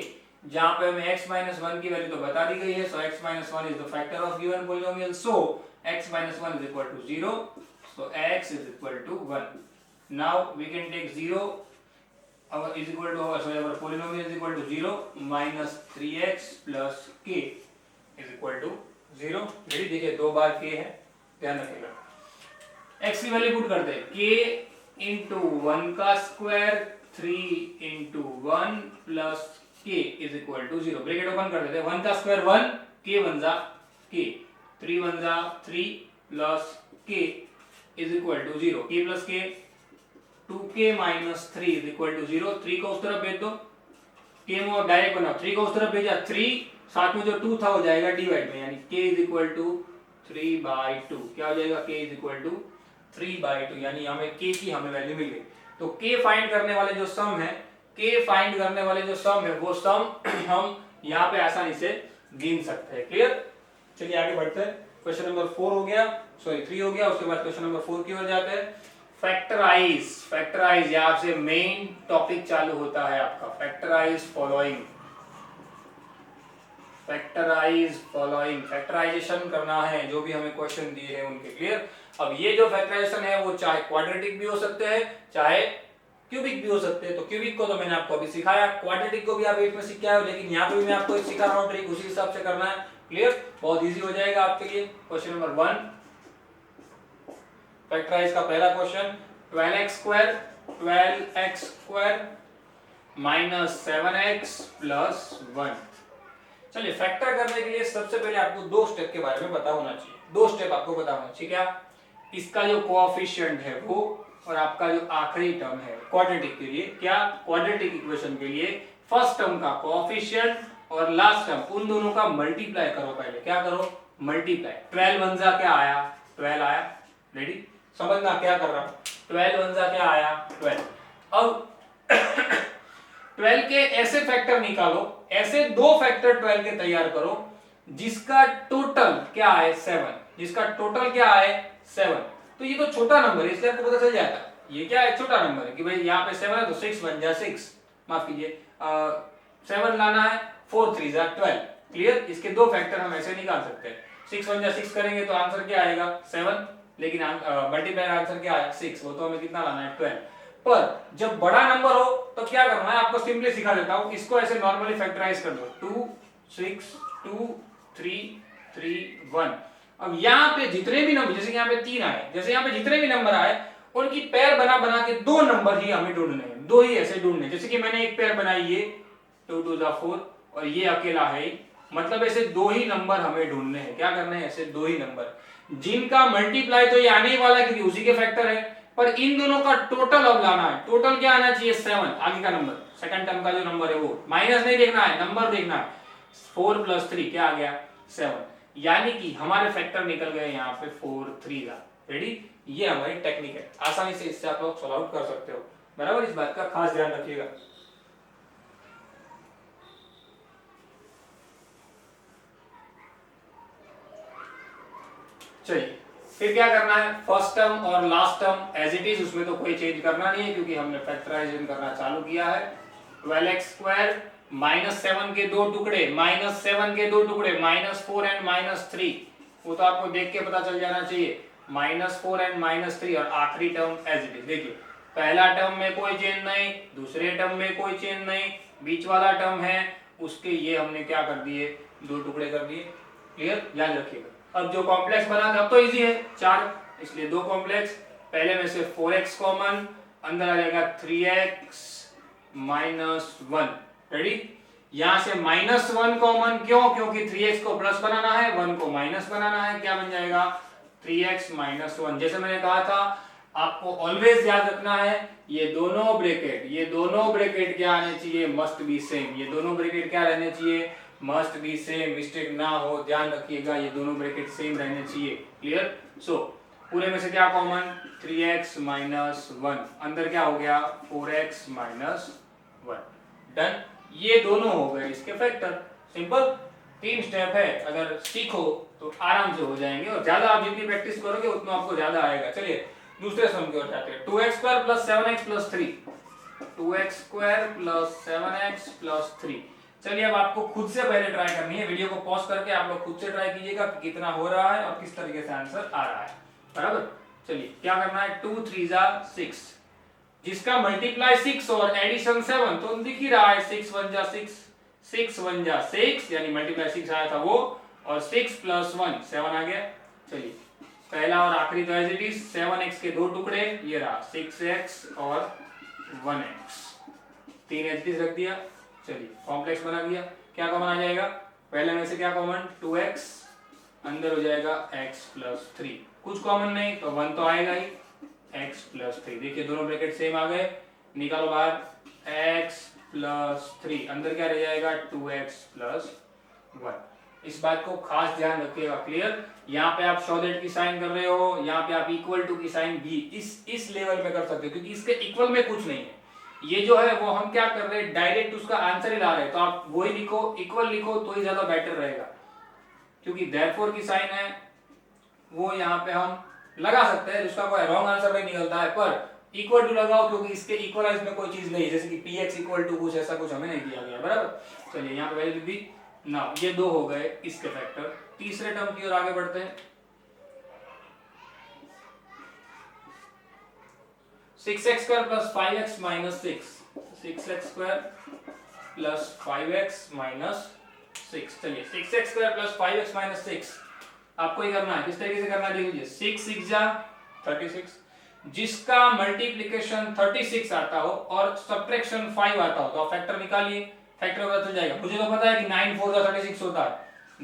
जहां पे हमें x minus 1 की वैल्यू तो बता दी गई है, so x minus 1 is the factor of given polynomial, so x minus 1 is equal to 0, so x is equal to 1। now we can take 0 our is equal to our polynomial is equal to 0 minus 3x plus k is equal to 0। Ready? देखिए दो बार k है, ध्यान रखिएगा। x की value put करते हैं, k into 1 का square 3 into 1 plus k is equal to 0। Bracket open कर देते हैं, 1 का स्क्वायर 1, k 1 जा k, 3 1 जा 3 plus k is equal to 0, k plus k 2k minus 3 is equal to 0। 3 को उस तरफ भेज दो, k में डायरेक्ट बनाओ, 3 को उस तरफ भेजा, 3 साथ में जो 2 था हो जाएगा डिवाइड में, यानी k इज इक्वल टू 3/2। क्या हो जाएगा, k इज इक्वल टू 3/2, यानी हमें k की हमें वैल्यू मिल गई। तो k फाइंड करने वाले जो सम है, वो सम हम यहाँ पे आसानी से गिन सकते हैं। क्लियर? चलिए आगे बढ़ते हैं। क्वेश्चन नंबर 4 हो गया, सॉरी 3 हो गया, उसके बाद क्वेश्चन नंबर 4 की ओर जाते हैं। फैक्टराइज यहाँ से मेन टॉपिक चालू होता है आपका। फैक्टराइजेशन करना है जो भी हमें क्वेश्चन दिए हैं उनके। क्लियर। अब ये जो फैक्टराइजेशन है वो चाहे क्वाड्रेटिक भी हो सकते हैं चाहे क्यूबिक भी हो सकते हैं। तो क्यूबिक को तो मैंने आपको अभी सिखाया, क्वाड्रेटिक को भी आप 8 में सीख के आए हो, लेकिन यहाँ पे भी मैं आपको एक सिखा रहा हूँ ट्रिक, उसी हिसाब से करना है। क्लियर। बहुत इजी हो जाएगा आपके लिए। क्वेश्चन नंबर 1 फैक्टराइज का पहला question, 12x square minus 7x plus 1। चलिए फैक्टर करने के लिए सबसे पहले आपको 2 स्टेप के बारे में पता होना चाहिए। 2 स्टेप आपको पता होना चाहिए। क्या? इसका जो कोएफिशिएंट है वो, और आपका जो आखिरी टर्म है क्वाड्रेटिक के लिए। क्या? क्वाड्रेटिक इक्वेशन के लिए फर्स्ट टर्म का कोएफिशिएंट और लास्ट टर्म, उन दोनों का मल्टीप्लाई करो। पहले क्या करो? मल्टीप्लाई। 12 वन जा क्या आया? 12 आया। रेडी? समझना क्या कर रहा हूं। 12 वन जा क्या आया? 12। अब 12 के ऐसे फैक्टर निकालो, ऐसे 2 फैक्टर 12 के तैयार करो जिसका टोटल क्या है? 7। जिसका टोटल क्या है? 7। तो ये तो छोटा नंबर है इसलिए आपको पता चल जाएगा ये क्या है, छोटा नंबर है कि भाई यहाँ पे 7 है तो 6 वन जा 6, माफ कीजिए 7 लाना है, 4 3 जा 12। क्लियर। इसके 2 फैक्टर हम ऐसे निकाल सकते हैं। 6 वन जा 6 करेंगे तो आंसर क्या आएगा? 7, लेकिन मल्टीप्लाई आंसर क्या आया? 6। वो तो हमें कितना लाना है? 12। पर जब बड़ा नंबर हो तो क्या करना है, आपको सिंपली सिखा देता हूं। इसको ऐसे नॉर्मली फैक्टराइज कर दो। 2 6 2 3 3 1। अब यहाँ पे जितने भी नंबर, जैसे यहाँ पे 3 आए, जैसे यहाँ पे जितने भी नंबर आए उनकी पेयर बना बना के 2 नंबर ही हमें ढूंढने हैं। 2 ही ऐसे ढूंढने। जैसे कि मैंने एक पेयर बनाई, ये 2 2 जा 4 और ये अकेला है, मतलब ऐसे 2 ही नंबर हमें ढूंढने हैं। क्या करने हैं? ऐसे 2 ही नंबर जिनका मल्टीप्लाई तो ये आने ही वाला है क्योंकि उसी के फैक्टर है, पर इन दोनों का टोटल अब लाना है। टोटल क्या आना चाहिए? 7। आगे का नंबर, सेकंड टर्म का जो नंबर है वो, माइनस नहीं देखना है, नंबर देखना है। 4 + 3 क्या आ गया? 7। यानी कि हमारे फैक्टर निकल गए यहाँ पे 4 3 का। रेडी? ये हमारी टेक्निक है, आसानी से इससे आप लोग सॉल्व आउट कर सकते हो। बराबर? इस बात का खास ध्यान रखिएगा। चलिए फिर क्या करना है? फर्स्ट टर्म और last term as it is, उसमें तो कोई चेंज करना नहीं है क्योंकि हमने फैक्टराइजेशन करना चालू किया है। 12x स्क्वायर माइनस 7 के 2 टुकड़े, माइनस 7 के 2 टुकड़े, -4 एंड -3, वो तो आपको देख के पता चल जाना चाहिए। -4 एंड -3 और आखिरी टर्म एज इट इज। देखिए पहला टर्म में कोई चेंज नहीं, दूसरे टर्म में कोई चेंज नहीं, बीच वाला टर्म है उसके ये हमने क्या कर दिए? 2 टुकड़े कर दिए। क्लियर? याद रखिएगा। अब जो कॉम्प्लेक्स बना था अब तो इजी है, 4, इसलिए 2 कॉम्प्लेक्स। पहले में से 4x कॉमन, अंदर आ जाएगा 3x - 1। रेडी? यहां से -1 कॉमन, क्यों? क्योंकि 3x को प्लस बनाना है, 1 को माइनस बनाना है। क्या बन जाएगा? 3x - 1। जैसे मैंने कहा था आपको ऑलवेज याद रखना है ये दोनों ब्रैकेट क्या आने चाहिए? Must be same. ये दोनों ब्रैकेट क्या रहने चाहिए? Must be same. मिस्टेक ना हो, ध्यान रखिएगा, ये दोनों ब्रैकेट सेम रहने चाहिए। क्लियर? सो पूरे में से क्या कॉमन? 3x - 1, अंदर क्या हो गया? 4x - 1। डन। ये दोनों हो गए इसके फैक्टर। सिंपल 3 स्टेप है, अगर सीखो तो आराम से हो जाएंगे, और ज्यादा आप जितनी प्रैक्टिस करोगे उतना आपको ज्यादा आएगा। चलिए दूसरे सम की ओर जाते हैं। 2x square + 7x + 3। 2x square + 7x + 3। चलिए अब आपको खुद से पहले ट्राई करनी है। वीडियो को पॉज करके आप लोग खुद से ट्राई कीजिएगा कि कितना हो रहा है और किस तरीके से आंसर आ रहा है। बराबर? चलिए क्या करना है? 2 3 जा 6, जिसका मल्टीप्लाई 6 और एडिशन 7, तो दिख ही रहा है 6 1 जा 6, 6 1 जा 6, यानी मल्टीप्लाई 6 आया था वो, और 6 + 1 7 आ गया। चलिए पहला और आखिरी तो एज इट इज, 7x के 2 टुकड़े, ये रहा 6x और 1x, 3 एज इट इज रख दिया। चलिए कॉम्प्लेक्स बना दिया। क्या कॉमन आ जाएगा? पहले में से क्या कॉमन? 2x, अंदर हो जाएगा x + 3, कुछ कॉमन नहीं तो 1 तो आएगा ही, x + 3। देखिए दोनों ब्रैकेट सेम आ गए, निकालो बाहर, x + 3, अंदर क्या रह जाएगा? 2x + 1। इस बात को खास ध्यान रखिएगा। क्लियर? यहाँ पे आप शॉर्टेड की साइन कर रहे हो, यहाँ पे आप इक्वल टू की साइन भी इस लेवल पे कर सकते हो, क्योंकि इसके इक्वल में कुछ नहीं है। ये जो है वो हम क्या कर रहे हैं? डायरेक्ट उसका आंसर ही ला रहे हैं, तो आप वही लिखो, इक्वल लिखो तो ही ज्यादा बेटर रहेगा, क्योंकि देयरफॉर की साइन है वो यहाँ पे हम लगा सकते हैं, उसका कोई रॉन्ग आंसर नहीं निकलता है, पर इक्वल टू लगाओ क्योंकि इसके इक्वलाइज में कोई चीज नहीं है, जैसे कि px इक्वल टू कुछ ऐसा कुछ हमें नहीं दिया गया, बराबर। चलिए यहाँ पे वैल्यू भी ना, ये 2 हो गए इसके फैक्टर। तीसरे टर्म की ओर आगे बढ़ते हैं। 6x square plus 5x minus 6x square plus 5x minus 6। चलिए 6x square plus 5x minus 6 आपको ही करना है। किस तरीके से करना है देख लीजिए। 6 6 जा 36, जिसका मल्टीप्लिकेशन 36 आता हो और सब्ट्रैक्शन 5 आता हो तो आप फैक्टर निकालिए, फैक्टर पता चल जाएगा। मुझे तो पता है कि 9 4 जा 36 होता है,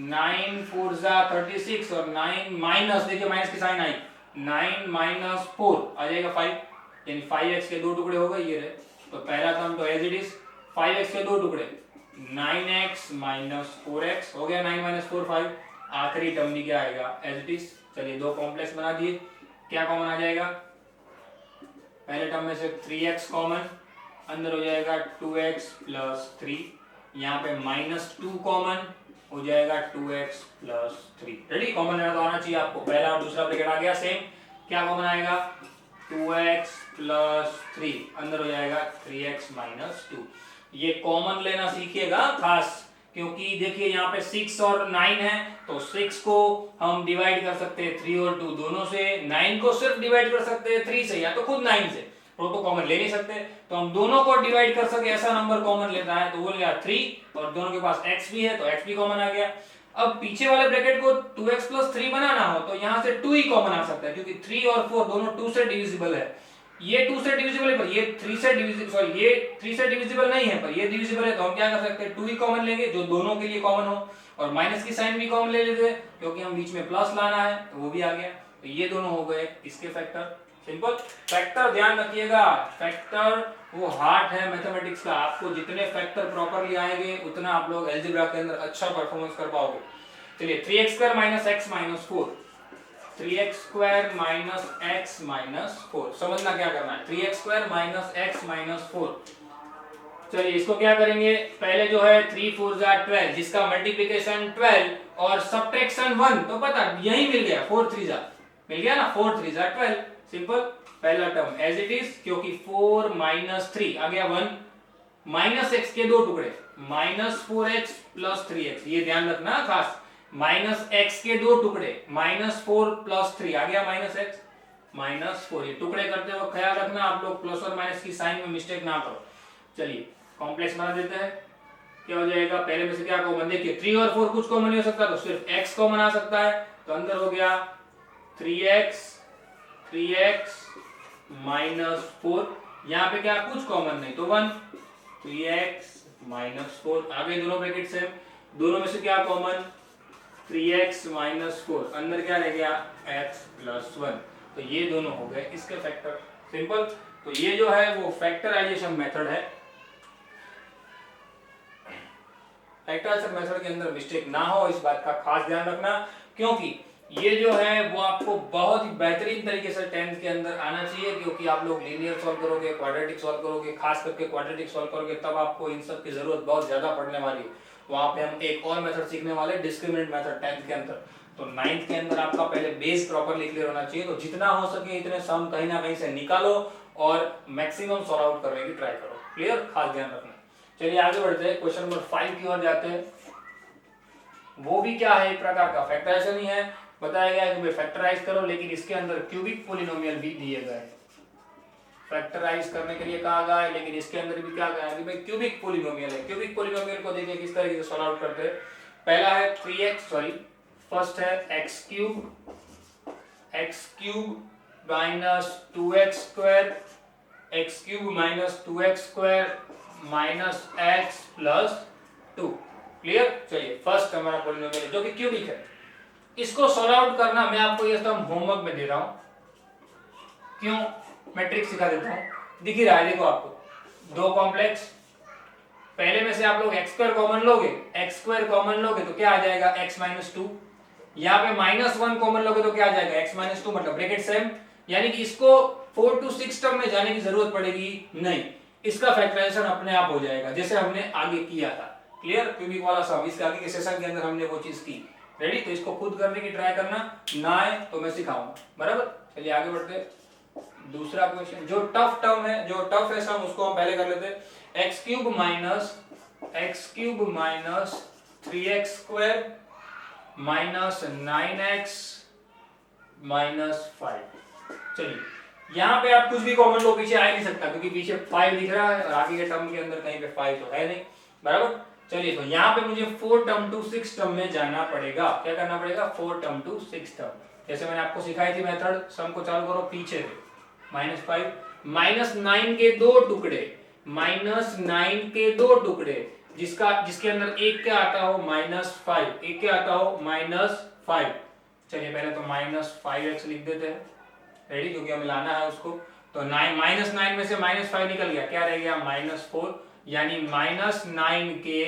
9 4 जा 36 और 9 माइनस, देखिए माइनस की साइन आई, 9 माइनस 4 आ जाएगा 5, यानी 5x के 2 टुकड़े हो गए ये रहे। तो पहला टर्म तो एज इट इज 5x के 2 टुकड़े 9x माइनस 4x हो गया, 9 माइनस 4 5। आखिरी टर्म भी क्या आएगा एज इट इज। चलिए 2 कॉम्प्लेक्स बना दिए, क्या कॉमन आ जाएगा, पहले टर्म में से 3x कॉमन, अंदर हो जाएगा 2x प्लस 3, यहाँ पे माइनस 2 कॉमन हो जाएगा 2x प्लस 3। रेडी, कॉमन लेना तो आना चाहिए आपको, पहला और दूसरा ब्रैकेट आ गया सेम, क्या कॉमन आएगा 2x प्लस 3, अंदर हो जाएगा 3x माइनस 2। ये कॉमन लेना सीखिएगा खास, क्योंकि देखिए यहाँ पे 6 और 9 है तो 6 को हम डिवाइड कर सकते हैं 3 और 2 दोनों से, 9 को सिर्फ डिवाइड कर सकते हैं 3 से या तो खुद 9 से, तो कॉमन ले नहीं सकते, तो हम दोनों को डिवाइड कर सके ऐसा नंबर कॉमन लेता है तो वो गया 3, और दोनों के पास x भी है तो x भी कॉमन आ गया। अब पीछे वाले ब्रैकेट को 2x प्लस 3 बनाना हो तो यहाँ से 2 ही कॉमन आ सकता है, क्योंकि 3 और 4 दोनों 2 से डिविजिबल है, ये 2 से डिविजिबल है पर ये 3 से डिविजिबल, सॉरी ये 3 से डिविजिबल नहीं है पर ये डिविजिबल है, तो हम क्या कर सकते हैं 2 ही कॉमन लेंगे जो दोनों के लिए कॉमन हो, और माइनस की साइन भी कॉमन ले लेते हैं क्योंकि हम बीच में प्लस लाना है तो वो भी आ गया। तो ये दोनों हो गए इसके फैक्टर। सिंपल फैक्टर ध्यान रखिएगा, फैक्टर वो हार्ट है मैथमेटिक्स का, आपको जितने फैक्टर प्रॉपर्ली आएंगे उतना आप लोग अलजेब्रा के अंदर अच्छा परफॉर्मेंस कर पाओगे। चलिए 3x square minus x minus 4, 3x square minus x minus 4, समझना क्या करना है, 3x square minus x minus 4। चलिए इसको क्या करेंगे, पहले जो है 3 4 जा 12, जिसका मल्टीप्लिकेशन 12 और सब्ट्रैक्शन 1 तो पता यही मिल गया, 4 3 जा मिल गया ना, 4 3 जा 12। सिंपल, पहला टर्म एज इट इज, क्योंकि 4 माइनस 3 आ गया 1, माइनस x के 2 टुकड़े माइनस 4x प्लस 3x, ये ध्यान रखना खास, माइनस x के 2 टुकड़े माइनस 4 प्लस 3 आ गया माइनस x माइनस 4। ये टुकड़े करते वक्त ख्याल रखना आप लोग प्लस और माइनस की साइन में मिस्टेक ना करो। चलिए कॉम्प्लेक्स बना देते हैं, क्या हो जाएगा, पहले में से क्या कॉमन, देखिए 3 और 4 कुछ कॉमन नहीं हो सकता तो सिर्फ x कॉमन आ सकता है, तो अंदर हो गया 3x माइनस 4, यहाँ पे क्या कुछ कॉमन नहीं तो 1, 3x माइनस 4 आगे दोनों ब्रैकेट से, दोनों में से क्या कॉमन 3x माइनस 4, अंदर क्या रह गया x प्लस 1, तो ये दोनों हो गए इसके फैक्टर। सिंपल, तो ये जो है वो फैक्टराइजेशन मेथड है, फैक्टराइजेशन मेथड के अंदर मिस्टेक ना हो इस बात का खास ध्यान रखना, क्योंकि ये जो है वो आपको बहुत ही बेहतरीन तरीके से 10th के अंदर आना चाहिए, क्योंकि आप लोग लीनियर सॉल्व करोगे, क्वाड्रेटिक सॉल्व करोगे, खास करके क्वाड्रेटिक सॉल्व करोगे तब आपको इन सब की जरूरत बहुत ज्यादा पड़ने वाली है। वहां पे हम एक और मेथड सीखने वाले, डिस्क्रिमिनेंट मेथड 10th के अंदर, तो 9th के अंदर आपका पहले बेस प्रॉपरली क्लियर होना चाहिए, तो जितना हो सके इतने सम कहीं ना कहीं से निकालो और मैक्सिमम सॉल्व आउट करने की ट्राई करो। क्लियर, खास ध्यान रखना। चलिए आगे बढ़ते हैं, क्वेश्चन नंबर 5 की ओर जाते हैं। वो भी क्या है, एक प्रकार का फैक्टराइजेशन ही है, बताया गया है कि फैक्टराइज करो, लेकिन इसके अंदर क्यूबिक पॉलिनोमियल भी दिए गए हैं, फैक्टराइज करने के लिए कहा गया है, लेकिन इसके अंदर भी क्या कहा है कि भाई क्यूबिक पॉलिनोमियल है। क्यूबिक पॉलिनोमियल को देखिए किस तरीके से सॉल्व आउट करते हैं। पहला है 3x, सॉरी फर्स्ट है x cube minus 2x square, x cube minus 2x square minus x plus 2। Clear, चलिए फर्स्ट हमारा पॉलिनोमियल है जो कि क्यूबिक है, इसको सॉल्व आउट करना मैं आपको ये सब होमवर्क में दे रहा हूं, क्यों, मैं ट्रिक सिखा देता हूं, दिख ही रहा है देखो आपको, दो कॉम्प्लेक्स, पहले में से आप लोग x स्क्वायर कॉमन लोगे, x स्क्वायर कॉमन लोगे तो क्या आ जाएगा x माइनस 2, यहाँ पे माइनस 1 कॉमन लोगे तो क्या आ जाएगा x माइनस 2, मतलब ब्रैकेट सेम, यानी कि इसको 4 to 6 टर्म में जाने की जरूरत पड़ेगी नहीं, इसका फैक्टराइजेशन अपने आप हो जाएगा जैसे हमने आगे किया था। क्लियर, क्यूबिक वाला सम, इसके आगे के सेशन के अंदर हमने वो चीज की, रेडी? तो इसको खुद करने की ट्राई करना, ना आए तो मैं सिखाऊंगा, बराबर? चलिए आगे बढ़ते। दूसरा क्वेश्चन जो टफ टर्म है, जो टफ है सम, उसको हम पहले कर लेते हैं। X cube minus 3x² minus 9x minus 5। चलिए यहाँ पे आप कुछ भी कॉमन लो, पीछे आ ही नहीं सकता क्योंकि पीछे 5 दिख रहा है और आगे के टर्म के अंदर कहीं पे 5 तो है नहीं, बराबर? चलिए तो यहाँ पे मुझे 4 टर्म टू 6 टर्म में जाना पड़ेगा। क्या करना पड़ेगा? 4 टर्म टू 6 टर्म। जैसे मैंने आपको सिखाई थी मेथड, सम को चालू करो पीछे से, -5 -9 के दो टुकड़े, -9 के दो टुकड़े, जिसके अंदर एक क्या आता हो -5, एक क्या आता हो -5। चलिए पहले तो -5x लिख देते हैं, रेडी? क्योंकि हमें लाना है उसको। तो -9 में से -5 निकल गया, क्या रह गया? -4। यानी -9 के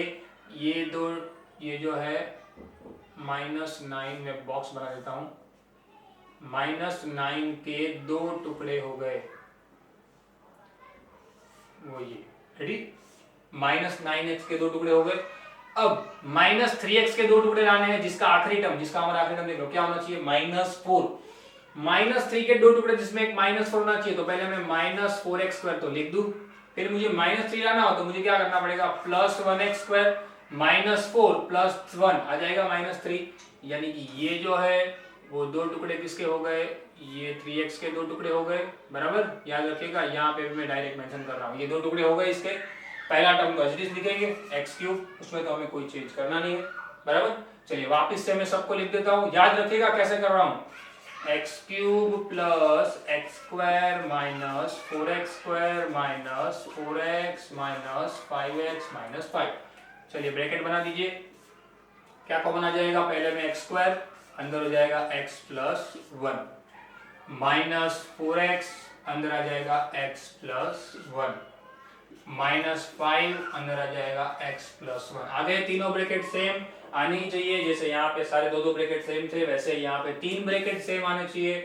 ये दो, ये जो है -9 में बॉक्स बना देता हूं, -9 के दो टुकड़े हो गए, वो ये, रेडी? -9x के दो टुकड़े हो गए। अब -3x के दो टुकड़े लाने हैं, जिसका आखिरी टर्म, जिसका हमारा आखिरी टर्म देख लो क्या होना चाहिए? -4। -3 के दो टुकड़े जिसमें एक -4 होना चाहिए, तो पहले मैं -4x² तो लिख दूं। फिर मुझे -3 लाना हो तो मुझे क्या करना पड़ेगा? +1x² -4 + 1 आ जाएगा -3। यानी कि ये जो है वो दो टुकड़े किसके हो गए? ये 3x के दो टुकड़े हो गए, बराबर? याद रखिएगा, यहाँ पे भी मैं डायरेक्ट मेंशन कर रहा हूँ, ये दो टुकड़े हो गए इसके। पहला टर्म को एज इट इज लिखेंगे x³, उसमें तो हमें कोई चेंज करना नहीं है, बराबर? चलिए वापस से मैं सबको लिख देता हूँ, याद रखिएगा कैसे कर रहा हूँ। x³ + x² minus 4x² minus 4x minus 5x minus 5। चलिए ब्रैकेट बना दीजिए, क्या कॉमन आ जाएगा? पहले में x², अंदर हो जाएगा x + 1, -4x अंदर आ जाएगा x + 1, -5 अंदर आ जाएगा x + 1। आ गए तीनों ब्रैकेट सेम आनी ही चाहिए, जैसे यहाँ पे सारे दो ब्रैकेट सेम थे वैसे यहाँ पे 3 ब्रैकेट सेम आने चाहिए।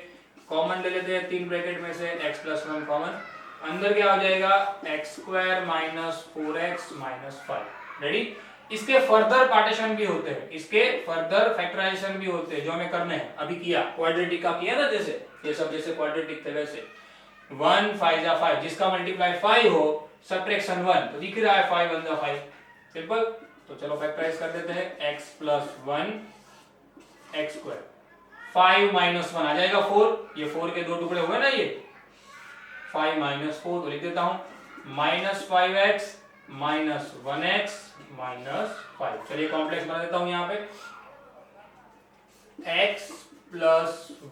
कॉमन ले लेते हैं 3 ब्रैकेट में से, x + 1 कॉमन, अंदर क्या हो जाएगा? x² minus 4x minus 5, ready? इसके फर्दर पार्टीशन भी होते हैं, इसके फर्दर फैक्टराइजेशन भी होते हैं, जो हमें करने हैं, अभी किया क्वाड्रेटिक का किया ना, जैसे ये सब जैसे क्वाड्रेटिक थे वैसे। 1 5 जा 5, जिसका मल्टीप्लाई 5 हो, सब्ट्रैक्शन 1, तो दिख रहा है 5 1 जा 5, सिंपल। तो चलो फैक्टराइज कर देते हैं, x + 1 x², 5 - 1 आ जाएगा 4, ये 4 के दो टुकड़े हुए ना, ये 5 - 4 तो लिख देता हूं -5x -1x -5। चलिए कॉम्प्लेक्स बना देता हूं यहाँ पे, x +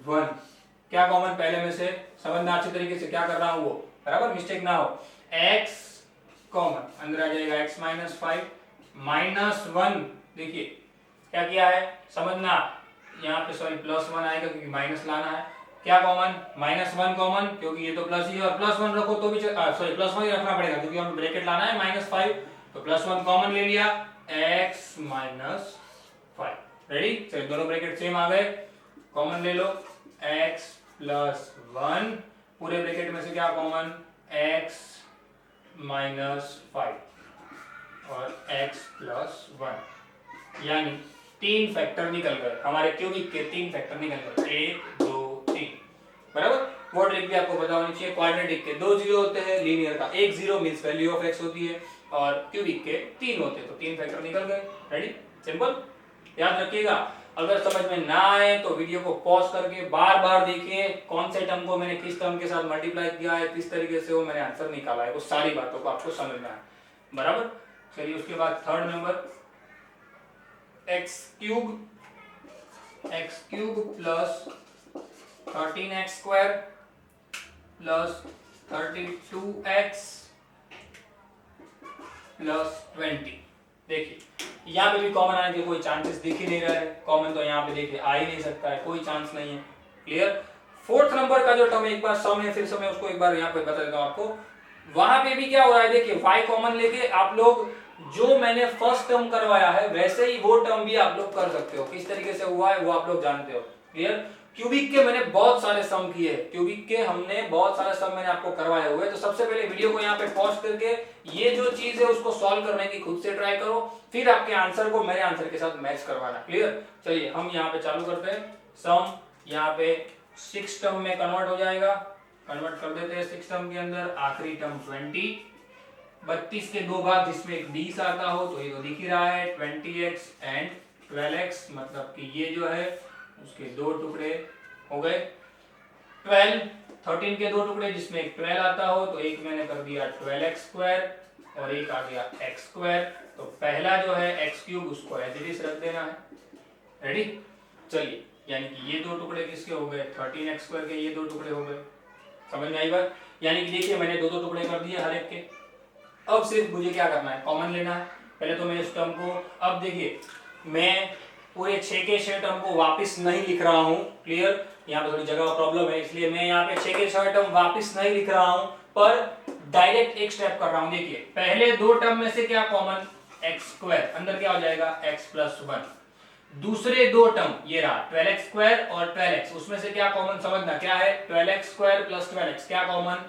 1, क्या कॉमन पहले में से समझना अच्छे तरीके से क्या कर रहा हूं वो, बराबर? मिस्टेक ना हो। x कॉमन, अंदर आ जाएगा x - 5 -1, देखिए क्या किया है समझना, यहाँ पे सॉरी +1 आएगा क्योंकि माइनस लाना है। क्या कॉमन? -1 कॉमन, क्योंकि ये तो प्लस ही है, और +1 रखो तो भी सॉरी +1 ही रखना पड़ेगा क्योंकि हमें ब्रैकेट लाना है -5, तो +1 कॉमन ले लिया, x - 5, रेडी? चलिए दोनों ब्रैकेट सेम आ गए, कॉमन ले लो, x + 1, पूरे ब्रैकेट में से क्या कॉमन? x - 5 और x + 1, यानी 3 फैक्टर निकल गए हमारे क्यूबिक के, 3 फैक्टर निकल गए, 1 2 3, बराबर? क्वाड्रेटिक भी आपको पता होनी चाहिए, क्वाड्रेटिक के 2 जीरो होते हैं, लीनियर का 1 zero means value of x होती है, और क्यूबिक के 3 होते हैं, तो 3 फैक्टर निकल गए, रेडी? सिंपल, याद रखिएगा। अगर समझ में ना आए तो वीडियो को पॉज करके बार बार देखिए, कौन से टर्म को मैंने किस टर्म के साथ मल्टीप्लाई किया है, किस तरीके से वो मैंने आंसर निकाला है, वो सारी बातों को आपको समझना है, बराबर? चलिए उसके बाद third number, x³ + 13x² + 32x + 20। देखिए यहाँ पे भी कॉमन आने के कोई चांसेस दिख ही नहीं रहा है, कॉमन तो यहाँ पे देखिए आ ही नहीं सकता है, कोई चांस नहीं है, क्लियर? फोर्थ नंबर का जो टर्म एक बार सम है, फिर से मैं उसको एक बार यहाँ पे बता देता हूँ आपको। वहां पे भी क्या हो रहा है, देखिए y कॉमन लेके आप लोग जो मैंने फर्स्ट टर्म करवाया है वैसे ही वो टर्म भी आप लोग कर सकते हो, किस तरीके से हुआ है वो आप लोग जानते हो, क्लियर? क्यूबिक के मैंने बहुत सारे सम किए, क्यूबिक के हमने बहुत सारे सम मैंने आपको करवाए हुए। तो सबसे पहले वीडियो को यहाँ पे पॉज करके ये जो चीज है उसको सॉल्व करने की खुद से ट्राई करो, फिर आपके आंसर को मेरे आंसर के साथ मैच करवाना। क्लियर? चलिए हम यहाँ पे चालू करते हैं। सम यहाँ पे 6 टर्म में कन्वर्ट हो जाएगा, कन्वर्ट कर देते हैं 6 टर्म के अंदर। आखिरी टर्म 20, 32 के 2 भाग जिसमें एक 20 आता हो, तो ये तो दिख ही रहा है 20x एंड 12x, मतलब कि ये जो है उसके 2 टुकड़े हो गए। 12, 13 के 2 टुकड़े जिसमें एक 12 आता हो, तो एक मैंने कर दिया 12x स्क्वायर और एक आ गया x स्क्वायर। तो पहला जो है x क्यूब उसको एज इट इज रख देना है। रेडी? चलिए, यानी कि ये 2 टुकड़े किसके हो गए? 13x स्क्वायर के ये 2 टुकड़े हो गए। समझ में आई बात? यानी कि देखिए मैंने 2 टुकड़े कर दिए हर एक के। अब सिर्फ मुझे क्या करना है? कॉमन लेना है। पहले तो मैं इस टर्म को, अब देखिए मैं पूरे 6 के 6 टर्म को वापस नहीं लिख रहा हूं। क्लियर? यहाँ पे थोड़ी जगह का प्रॉब्लम है, इसलिए मैं यहाँ पे 6 के 6 टर्म वापस नहीं लिख रहा हूं, पर डायरेक्ट एक स्टेप कर रहा हूं। देखिए पहले 2 टर्म में से क्या कॉमन? x स्क्वायर, अंदर क्या हो जाएगा? x plus 1। दूसरे 2 टर्म ये रहा 12x स्क्वायर और 12x, उसमें से क्या कॉमन समझना क्या है? 12x स्क्वायर प्लस 12x, क्या कॉमन?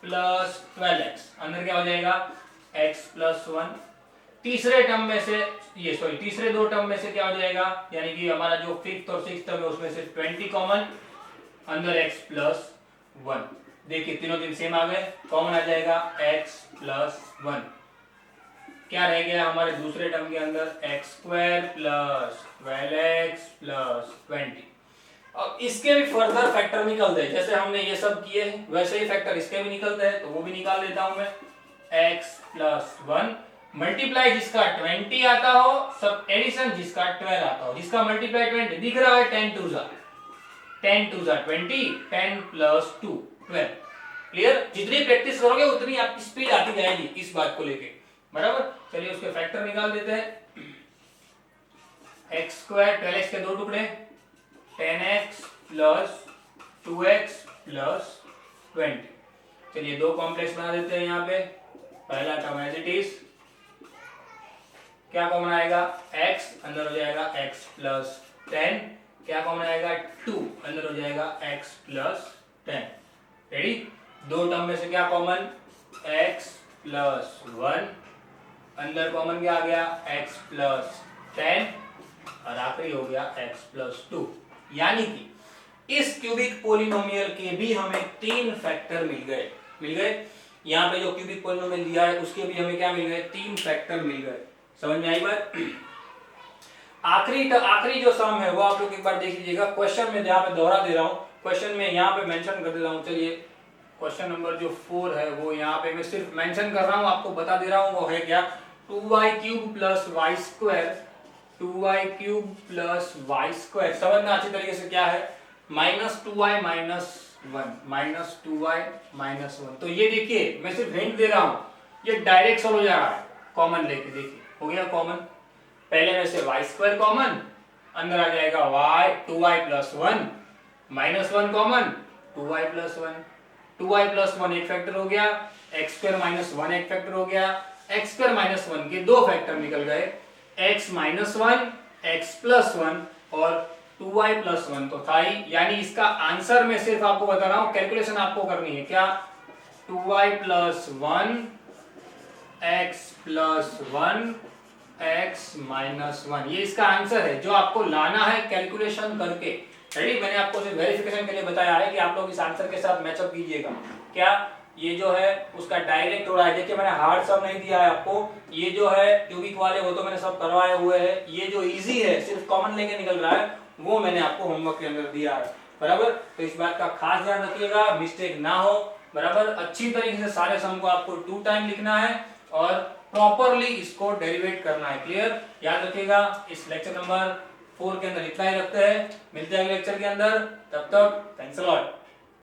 प्लस 12x, अंदर क्या हो जाएगा? x plus 1। तीसरे टर्म में से ये सॉरी तीसरे 2 टर्म में से क्या हो जाएगा? यानी कि हमारा जो 5th और 6th टर्म है उसमें से 20 कॉमन, अंदर x प्लस 1। देखिए तीनों दिन सेम आ गए, कॉमन आ जाएगा x प्लस 1। क्या रह गया हमारे दूसरे टर्म के अंदर? x square plus 12x plus 20। अब इसके भी फर्दर फैक्टर निकलते हैं, जैसे हमने ये सब किए वैसे ही फैक्टर इसके भी निकलते हैं, तो वो भी निकाल देता हूं मैं। x प्लस 1 मल्टीप्लाई जिसका 20 आता हो, सब एडिशन जिसका 12 आता हो। जिसका मल्टीप्लाई 20 दिख रहा है 10 टू जा 20, 10 प्लस 2 12। क्लियर? जितनी प्रैक्टिस करोगे उतनी आपकी स्पीड आती जाएगी इस बात को लेके। बराबर? चलिए उसके फैक्टर निकाल देते हैं। x स्क्वायर 12x के 2 टुकड़े 10x प्लस 2x प्लस 20। चलिए 2 कॉम्प्लेक्स बना देते हैं यहाँ पे। पहला टर्म एज इट इज, क्या कॉमन आएगा? x, अंदर हो जाएगा x प्लस 10, क्या कॉमन आएगा? 2, अंदर हो जाएगा x प्लस 10। रेडी? 2 टर्म में से क्या कॉमन? x प्लस 1, अंदर कॉमन क्या आ गया? x प्लस 10 और आखिरी हो गया x प्लस 2। यानी कि इस क्यूबिक पोलिनोमियल के भी हमें 3 फैक्टर मिल गए। यहाँ पे जो क्यूबिक पोलिनोमियल दिया है उसके भी हमें क्या मिल गए? 3 फैक्टर मिल गए। समझ में आई बात? आखिरी जो सम है वो आप लोग एक बार देख लीजिएगा। क्वेश्चन में यहाँ पे दोहरा दे रहा हूँ, क्वेश्चन में यहाँ पे मेंशन कर दे रहा हूँ। चलिए क्वेश्चन नंबर जो 4 है वो यहाँ पे मैं सिर्फ मेंशन कर रहा हूँ, आपको बता दे रहा हूँ वो है क्या? 2y cube plus y square, 2y cube plus y square. समझना अच्छी तरीके से क्या है? Minus 2y minus 1, minus 2y minus 1। तो ये देखिए मैं सिर्फ हिंट दे रहा हूँ, ये डायरेक्ट सॉल्व हो जा रहा है कॉमन लेके। देखिए हो गया कॉमन, पहले में से वाई स्क्वायर कॉमन, अंदर आ जाएगा y 2y plus 1 minus 1 common 2y plus 1, 2y plus 1 एक फैक्टर हो गया, x स्क्वायर माइनस 1 एक फैक्टर हो गया। x स्क्वायर माइनस 1 के 2 फैक्टर निकल गए, x माइनस 1, x प्लस 1 और 2y प्लस 1 तो था ही। यानी इसका आंसर मैं सिर्फ आपको बता रहा हूं, कैलकुलेशन आपको करनी है क्या? 2y plus 1 x plus 1 x minus 1, ये इसका आंसर है जो आपको लाना है कैलकुलेशन करके। रेडी? मैंने आपको सिर्फ वेरिफिकेशन के लिए बताया है कि आप लोग इस आंसर के साथ मैचअप कीजिएगा। क्या ये जो है उसका डायरेक्ट हो रहा है? देखिए मैंने हार्ड सब नहीं दिया है आपको, ये जो है क्यूबिक वाले वो तो मैंने सब करवाए हुए हैं। ये जो इजी है सिर्फ कॉमन लेके निकल रहा है वो मैंने आपको होमवर्क के अंदर दिया है। बराबर? तो इस बात का खास ध्यान रखिएगा, मिस्टेक ना हो। बराबर? अच्छी तरीके से सारे सम को आपको 2 टाइम लिखना है और प्रॉपरली इसको डेरिवेट करना है। क्लियर? याद रखिएगा। इस लेक्चर नंबर 4 के अंदर इतना ही रखते हैं, मिलते हैं अगले लेक्चर के अंदर। तब तक थैंक्स अ लॉट।